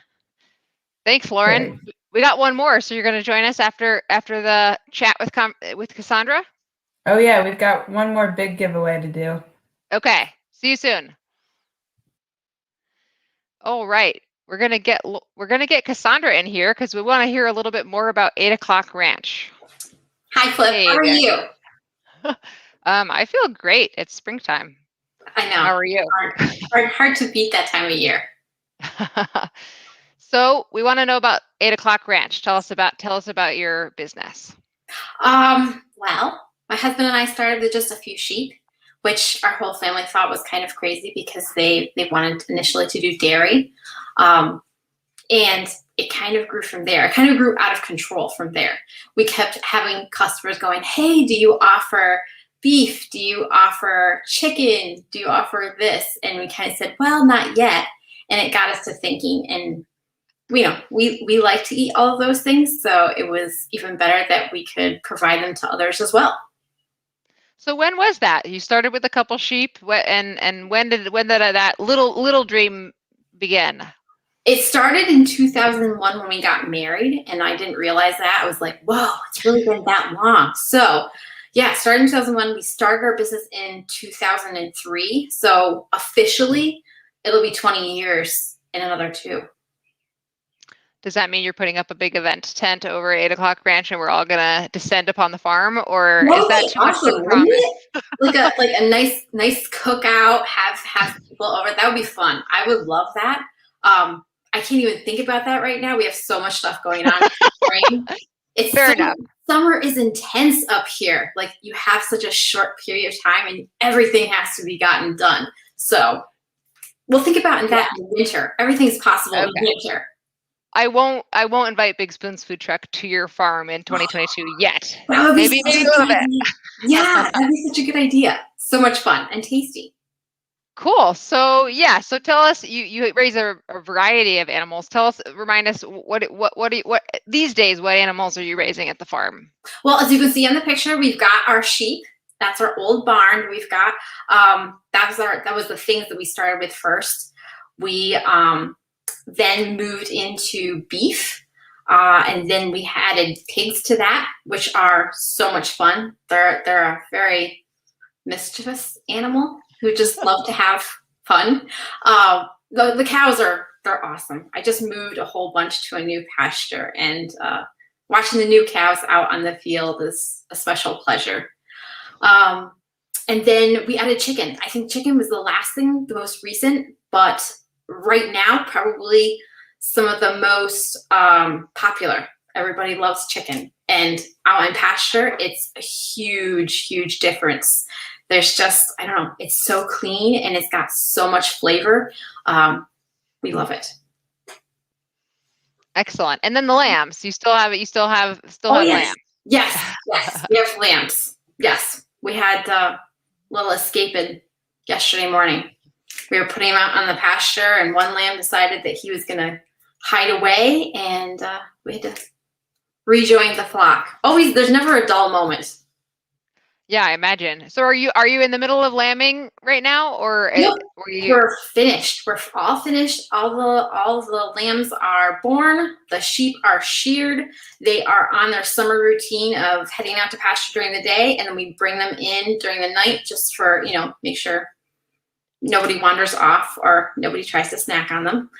Thanks, Lauren. Great. We got one more, so you're going to join us after the chat with Kassandra? Oh yeah, we've got one more big giveaway to do. Okay, see you soon. All right, we're gonna get Kassandra in here because we want to hear a little bit more about 8 O'Clock Ranch. Hi, Flip. Hey, how are you? I feel great. It's springtime. I know. How are you? Hard to beat that time of year. So we want to know about 8 o'clock ranch. Tell us about your business. Well, my husband and I started with just a few sheep, which our whole family thought was kind of crazy because they wanted initially to do dairy. And it kind of grew from there. It kind of grew out of control from there. We kept having customers going, hey, do you offer beef? Do you offer chicken? Do you offer this? And we kind of said, well, not yet. And it got us to thinking, and we like to eat all of those things. So it was even better that we could provide them to others as well. So when was that? You started with a couple sheep, and when did that little dream begin? It started in 2001 when we got married, and I didn't realize that. I was like, whoa, it's really been that long. So yeah, it started in 2001. We started our business in 2003. So officially, it'll be 20 years in another 2. Does that mean you're putting up a big event tent over 8 o'clock ranch and we're all gonna descend upon the farm, or is that too much to promise? Like a nice cookout, have people over. That would be fun. I would love that. I can't even think about that right now. We have so much stuff going on. It's fair enough. Summer is intense up here. Like, you have such a short period of time and everything has to be gotten done. So we'll think about that in winter. Everything's possible in winter. I won't invite Big Spoon's food truck to your farm in 2022 yet. That would maybe a little bit. Yeah, that'd be such a good idea. So much fun and tasty. Cool. So tell us, you raise a variety of animals. Remind us what these days, what animals are you raising at the farm? Well, as you can see in the picture, we've got our sheep. That's our old barn. We've got that was the things that we started with first. We then moved into beef, and then we added pigs to that, which are so much fun. They're a very mischievous animal who just love to have fun. The cows they're awesome. I just moved a whole bunch to a new pasture, and watching the new cows out on the field is a special pleasure. And then we added chicken. I think chicken was the last thing, the most recent, but right now, probably some of the most popular. Everybody loves chicken. And out on pasture, it's a huge, huge difference. There's just, I don't know, it's so clean and it's got so much flavor. We love it. Excellent. And then the lambs, you still have lambs. Yes, we have lambs. Yes, we had a little escaping yesterday morning. We were putting him out on the pasture, and one lamb decided that he was going to hide away, and we had to rejoin the flock. Always, there's never a dull moment. Yeah, I imagine. So are you in the middle of lambing right now, or nope. We're finished. We're all finished. All of the lambs are born. The sheep are sheared. They are on their summer routine of heading out to pasture during the day, and then we bring them in during the night just for, make sure nobody wanders off or nobody tries to snack on them.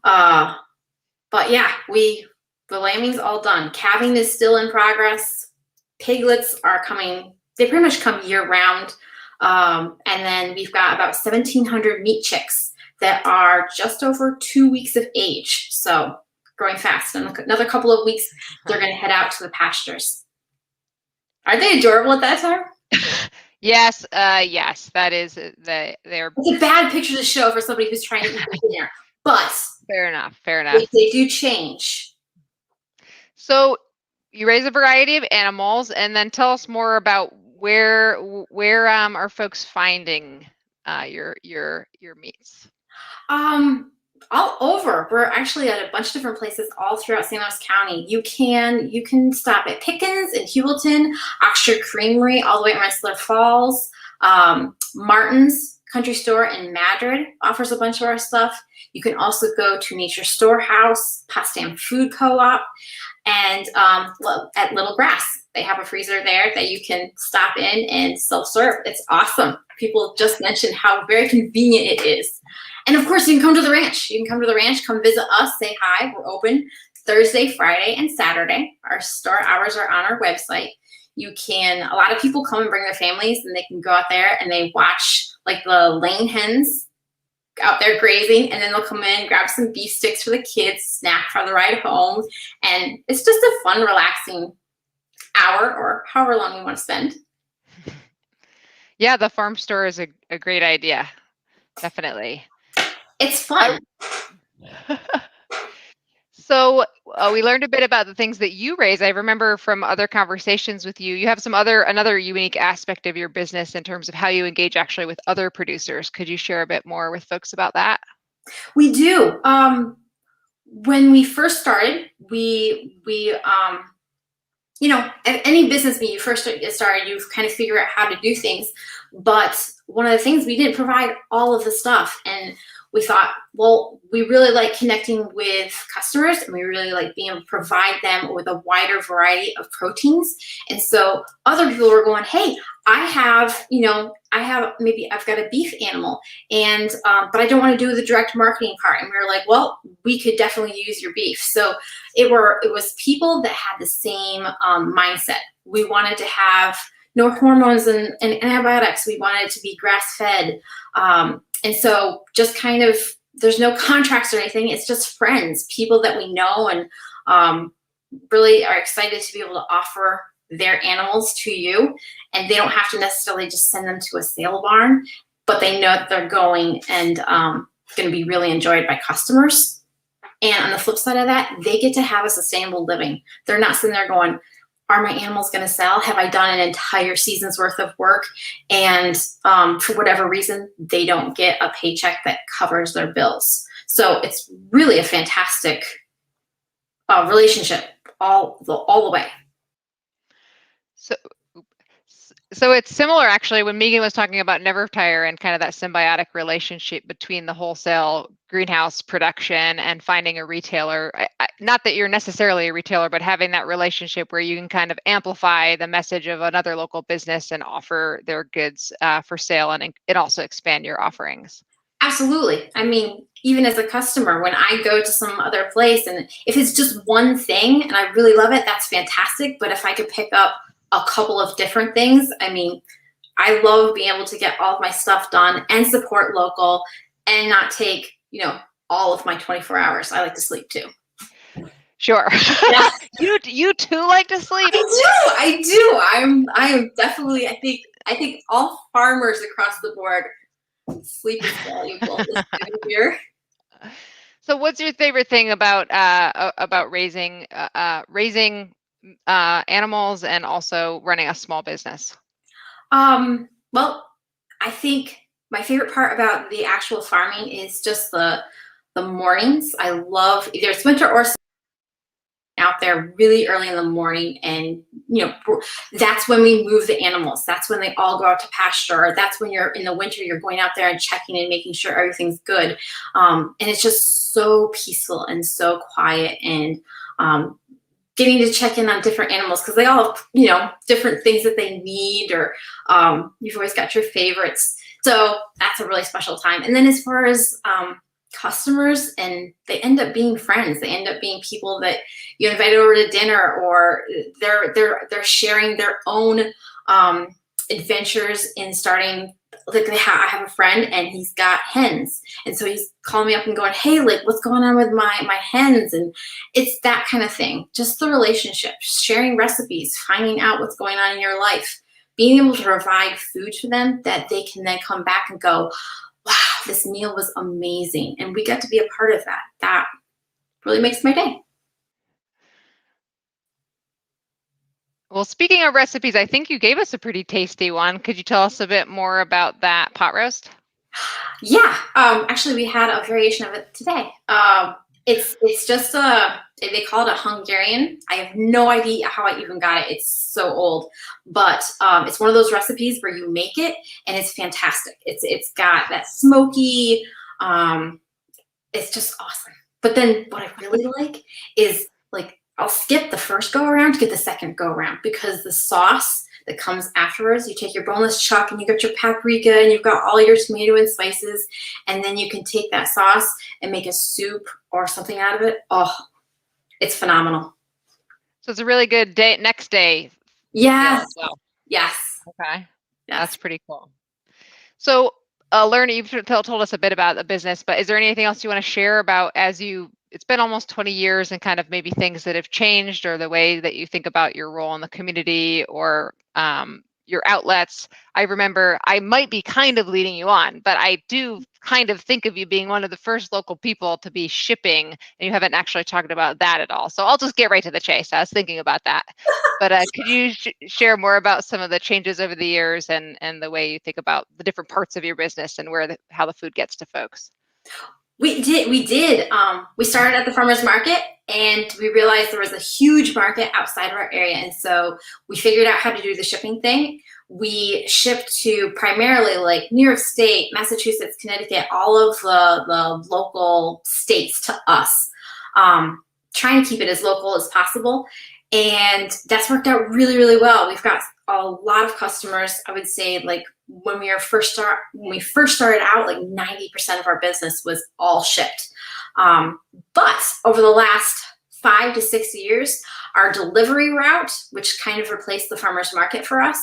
But yeah, the lambing's all done. Calving is still in progress. Piglets are coming. They pretty much come year round. And then we've got about 1,700 meat chicks that are just over 2 weeks of age. So growing fast. In another couple of weeks, they're going to head out to the pastures. Aren't they adorable at that time? Yes, that is they're. It's a bad picture to show for somebody who's trying to eat dinner, but fair enough. They do change. So you raise a variety of animals, and then tell us more about where are folks finding your meats? All over. We're actually at a bunch of different places all throughout St. Louis County. You can stop at Pickens in Hewelton, Oxford Creamery, all the way at Rensselaer Falls. Martin's Country Store in Madrid offers a bunch of our stuff. You can also go to Nature Storehouse, Potsdam Food Co-op, and at Little Grass. They have a freezer there that you can stop in and self-serve. It's awesome. People just mentioned how very convenient it is. And of course, you can come to the ranch. You can come to the ranch, come visit us, say hi. We're open Thursday, Friday, and Saturday. Our store hours are on our website. A lot of people come and bring their families, and they can go out there and they watch like the laying hens out there grazing, and then they'll come in, grab some beef sticks for the kids, snack for the ride home, and it's just a fun, relaxing hour or however long you want to spend. Yeah, the farm store is a great idea. Definitely. It's fun. So we learned a bit about the things that you raise. I remember from other conversations with you, you have another unique aspect of your business in terms of how you engage actually with other producers. Could you share a bit more with folks about that? We do. When we first started, we any business when you first get started, you kind of figure out how to do things. But one of the things, we didn't provide all of the stuff. And we thought, well, we really like connecting with customers, and we really like being able to provide them with a wider variety of proteins. And so other people were going, hey, I've got a beef animal, and but I don't want to do the direct marketing part. And we were like, well, we could definitely use your beef. So it was people that had the same mindset. We wanted to have no hormones and antibiotics. We wanted it to be grass-fed. And so just kind of, there's no contracts or anything. It's just friends, people that we know, and really are excited to be able to offer their animals to you. And they don't have to necessarily just send them to a sale barn, but they know that they're going and going to be really enjoyed by customers. And on the flip side of that, they get to have a sustainable living. They're not sitting there going, are my animals going to sell? Have I done an entire season's worth of work? And for whatever reason, they don't get a paycheck that covers their bills. So it's really a fantastic relationship all the way. So it's similar, actually, when Megan was talking about Never Tire and kind of that symbiotic relationship between the wholesale greenhouse production and finding a retailer. Not that you're necessarily a retailer, but having that relationship where you can kind of amplify the message of another local business and offer their goods for sale, and also expand your offerings. Absolutely. I mean, even as a customer, when I go to some other place, and if it's just one thing and I really love it, that's fantastic. But if I could pick up a couple of different things, I mean, I love being able to get all of my stuff done and support local and not take, all of my 24 hours. I like to sleep too. Sure. Yeah. You too like to sleep? I do. I am definitely, I think all farmers across the board, sleep is valuable here. So what's your favorite thing about raising animals and also running a small business? Well, I think my favorite part about the actual farming is just the mornings. I love, either it's winter or summer, out there really early in the morning, and that's when we move the animals. That's when they all go out to pasture. That's when you're in the winter, you're going out there and checking and making sure everything's good. And it's just so peaceful and so quiet, and getting to check in on different animals, because they all have, different things that they need, or you've always got your favorites. So that's a really special time. And then as far as customers, and they end up being friends. They end up being people that you invite over to dinner, or they're sharing their own adventures in starting. Like I have a friend, and he's got hens, and so he's calling me up and going, hey, like, what's going on with my hens? And it's that kind of thing. Just the relationship, sharing recipes, finding out what's going on in your life, being able to provide food for them that they can then come back and go, wow, this meal was amazing, and we got to be a part of that. That really makes my day. Well, speaking of recipes, I think you gave us a pretty tasty one. Could you tell us a bit more about that pot roast? Yeah, actually, we had a variation of it today. It's just they call it a Hungarian. I have no idea how I even got it. It's so old, but it's one of those recipes where you make it and it's fantastic. It's got that smoky. It's just awesome. But then what I really like is, like, I'll skip the first go around to get the second go around, because the sauce that comes afterwards, you take your boneless chuck and you got your paprika and you've got all your tomato and spices, and then you can take that sauce and make a soup or something out of it. Oh, it's phenomenal. So it's a really good next day. Yes. Well. Yes. Okay. Yes. That's pretty cool. So learn, you've told us a bit about the business, but is there anything else you want to share about it's been almost 20 years and kind of maybe things that have changed or the way that you think about your role in the community or your outlets? I remember, I might be kind of leading you on, but I do kind of think of you being one of the first local people to be shipping, and you haven't actually talked about that at all. So I'll just get right to the chase. I was thinking about that. But could you share more about some of the changes over the years and the way you think about the different parts of your business and how the food gets to folks? We did. We started at the farmer's market, and we realized there was a huge market outside of our area. And so we figured out how to do the shipping thing. We shipped to primarily like New York State, Massachusetts, Connecticut, all of the local states to us, trying to keep it as local as possible. And that's worked out really, really well. We've got a lot of customers. I would say like when we first started out, like 90% of our business was all shipped. But over the last 5 to 6 years, our delivery route, which kind of replaced the farmer's market for us.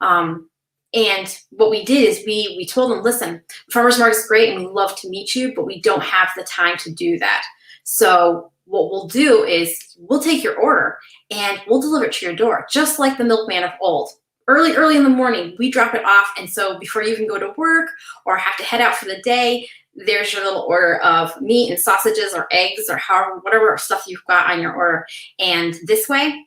And what we did is we told them, listen, farmer's market's great and we love to meet you, but we don't have the time to do that. So what we'll do is we'll take your order and we'll deliver it to your door, just like the milkman of old. Early in the morning, we drop it off. And so before you even go to work or have to head out for the day, there's your little order of meat and sausages or eggs or whatever stuff you've got on your order. And this way,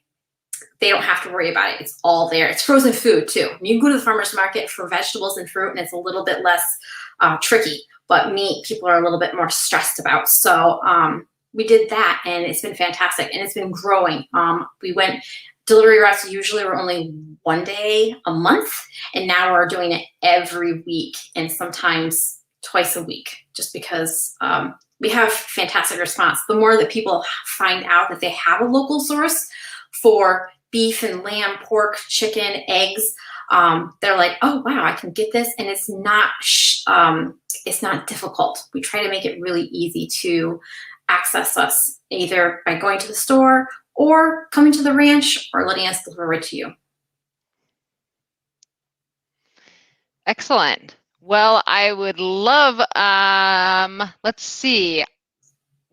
they don't have to worry about it. It's all there. It's frozen food too. You can go to the farmer's market for vegetables and fruit, and it's a little bit less tricky. But meat, people are a little bit more stressed about. So we did that, and it's been fantastic, and it's been growing. Delivery routes usually were only 1 day a month, and now we're doing it every week and sometimes twice a week, just because we have fantastic response. The more that people find out that they have a local source for beef and lamb, pork, chicken, eggs, they're like, oh wow, I can get this, and it's not difficult. We try to make it really easy to access us, either by going to the store or coming to the ranch or letting us deliver it to you. Excellent. Well, I would love, let's see.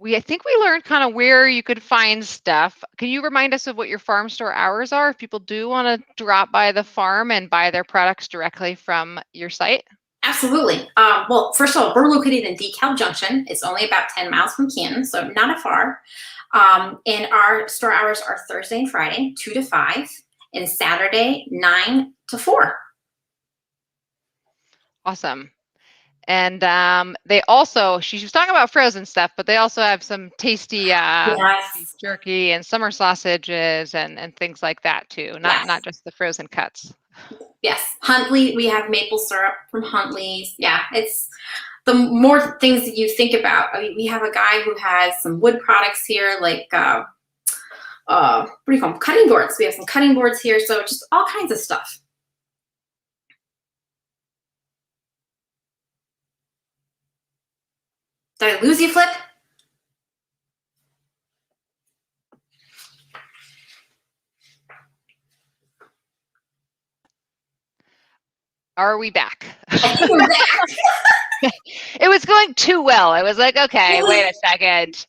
I think we learned kind of where you could find stuff. Can you remind us of what your farm store hours are if people do want to drop by the farm and buy their products directly from your site? Absolutely. Well, first of all, we're located in DeKalb Junction. It's only about 10 miles from Canton, so not far. And our store hours are Thursday and Friday, 2 to 5, and Saturday, 9 to 4. Awesome. And they also, she was talking about frozen stuff, but they also have some tasty beef jerky and summer sausages and things like that too. Not just the frozen cuts. Yes, Huntley. We have maple syrup from Huntley's. Yeah, it's the more things that you think about. I mean, we have a guy who has some wood products here, like what do you call them? Cutting boards. We have some cutting boards here, so just all kinds of stuff. Did I lose you, Flip? Are we back? I think we're back. It was going too well. I was like, okay, wait a second.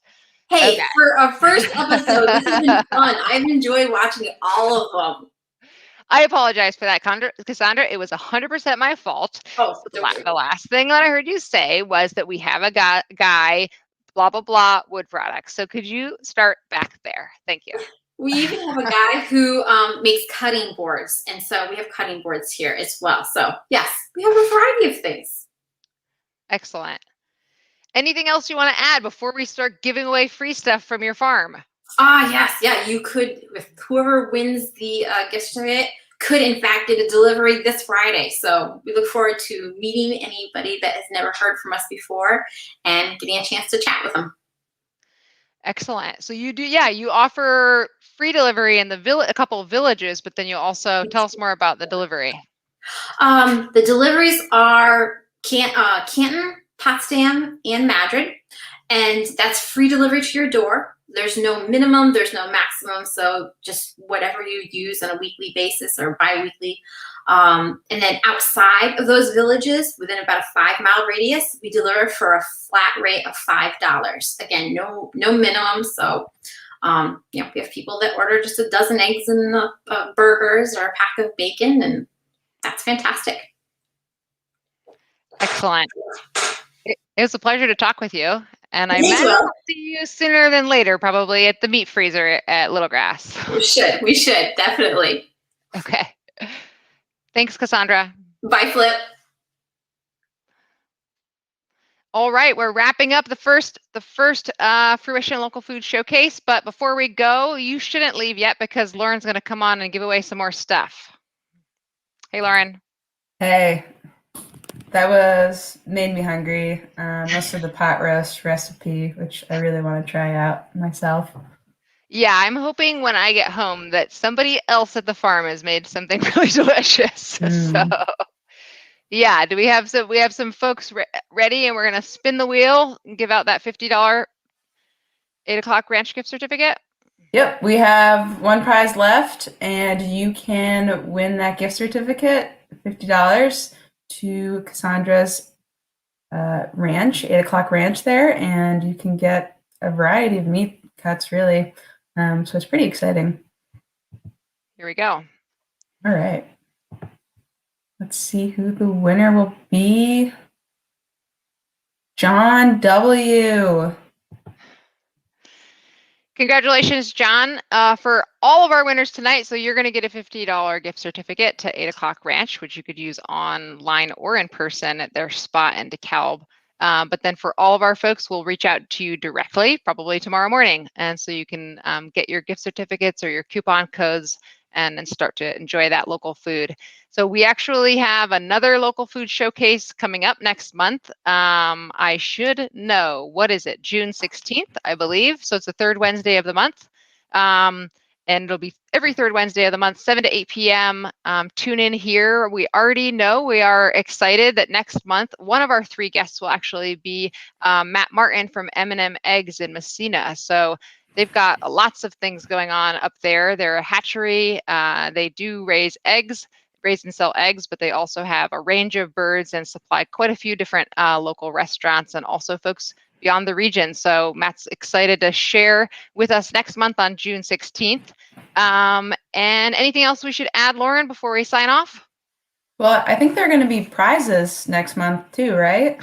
Hey, okay. For our first episode, this has been fun. I've enjoyed watching all of them. I apologize for that, Kassandra. It was 100% my fault. Oh, the last thing that I heard you say was that we have a guy, blah, blah, blah, wood products. So could you start back there? Thank you. We even have a guy who makes cutting boards. And so we have cutting boards here as well. So yes, we have a variety of things. Excellent. Anything else you want to add before we start giving away free stuff from your farm? Yes. Yeah, you could, with whoever wins the gift certificate, could in fact get a delivery this Friday. So we look forward to meeting anybody that has never heard from us before and getting a chance to chat with them. Excellent. So you do, you offer free delivery in a couple of villages, but then you also tell us more about the delivery. The deliveries are Canton, Potsdam, and Madrid, and that's free delivery to your door. There's no minimum, there's no maximum, so just whatever you use on a weekly basis or bi-weekly. And then outside of those villages, within about a 5-mile radius, we deliver for a flat rate of $5. Again, no minimum. So, we have people that order just a dozen eggs and burgers or a pack of bacon, and that's fantastic. Excellent. It was a pleasure to talk with you. And I imagine we'll see you sooner than later, probably at the meat freezer at Little Grass. We should, definitely. Okay. Thanks, Kassandra. Bye, Flip. All right, we're wrapping up the first Fruition Local Food Showcase. But before we go, you shouldn't leave yet because Lauren's going to come on and give away some more stuff. Hey, Lauren. Hey. That made me hungry. Most of the pot roast recipe, which I really want to try out myself. Yeah, I'm hoping when I get home that somebody else at the farm has made something really delicious. So, yeah, we have some folks ready, and we're gonna spin the wheel and give out that $50 8 o'clock ranch gift certificate. Yep, we have one prize left, and you can win that gift certificate, $50. To Kassandra's ranch, 8 o'clock ranch there, and you can get a variety of meat cuts, really. So it's pretty exciting. Here we go. All right. Let's see who the winner will be. John W. Congratulations, John, for all of our winners tonight. So you're going to get a $50 gift certificate to 8 o'clock ranch, which you could use online or in person at their spot in DeKalb. But then for all of our folks, we'll reach out to you directly, probably tomorrow morning. And so you can get your gift certificates or your coupon codes and then start to enjoy that local food. So we actually have another local food showcase coming up next month. I should know, what is it? June 16th, I believe. So it's the third Wednesday of the month. And it'll be every third Wednesday of the month, 7 to 8 p.m. Tune in here. We already know, we are excited that next month, one of our 3 guests will actually be Matt Martin from M&M Eggs in Messina. So they've got lots of things going on up there. They're a hatchery. They do raise and sell eggs, but they also have a range of birds and supply quite a few different local restaurants and also folks beyond the region. So Matt's excited to share with us next month on June 16th. And anything else we should add, Lauren, before we sign off? Well, I think there are going to be prizes next month too, right?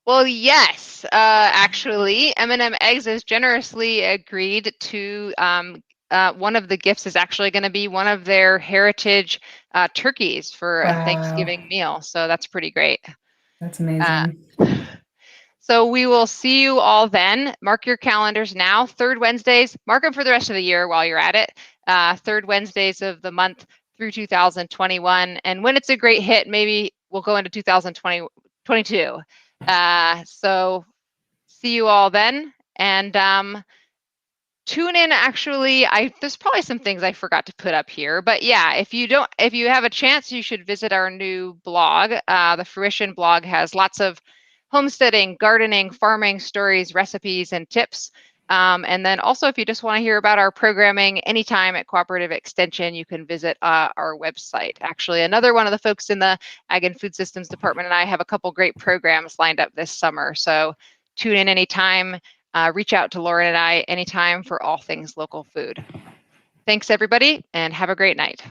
Well, yes, actually, M&M Eggs has generously agreed to, one of the gifts is actually going to be one of their heritage turkeys for a Thanksgiving meal. So that's pretty great. That's amazing. So we will see you all then. Mark your calendars now. Third Wednesdays, mark them for the rest of the year while you're at it. Third Wednesdays of the month through 2021. And when it's a great hit, maybe we'll go into 2022. So see you all then, and tune in. Actually, there's probably some things I forgot to put up here, but yeah, if you have a chance, you should visit our new blog. The Fruition blog has lots of homesteading, gardening, farming stories, recipes, and tips. And then also, if you just want to hear about our programming anytime at Cooperative Extension, you can visit our website. Actually, another one of the folks in the Ag and Food Systems Department and I have a couple great programs lined up this summer. So tune in anytime. Reach out to Lauren and I anytime for all things local food. Thanks, everybody, and have a great night.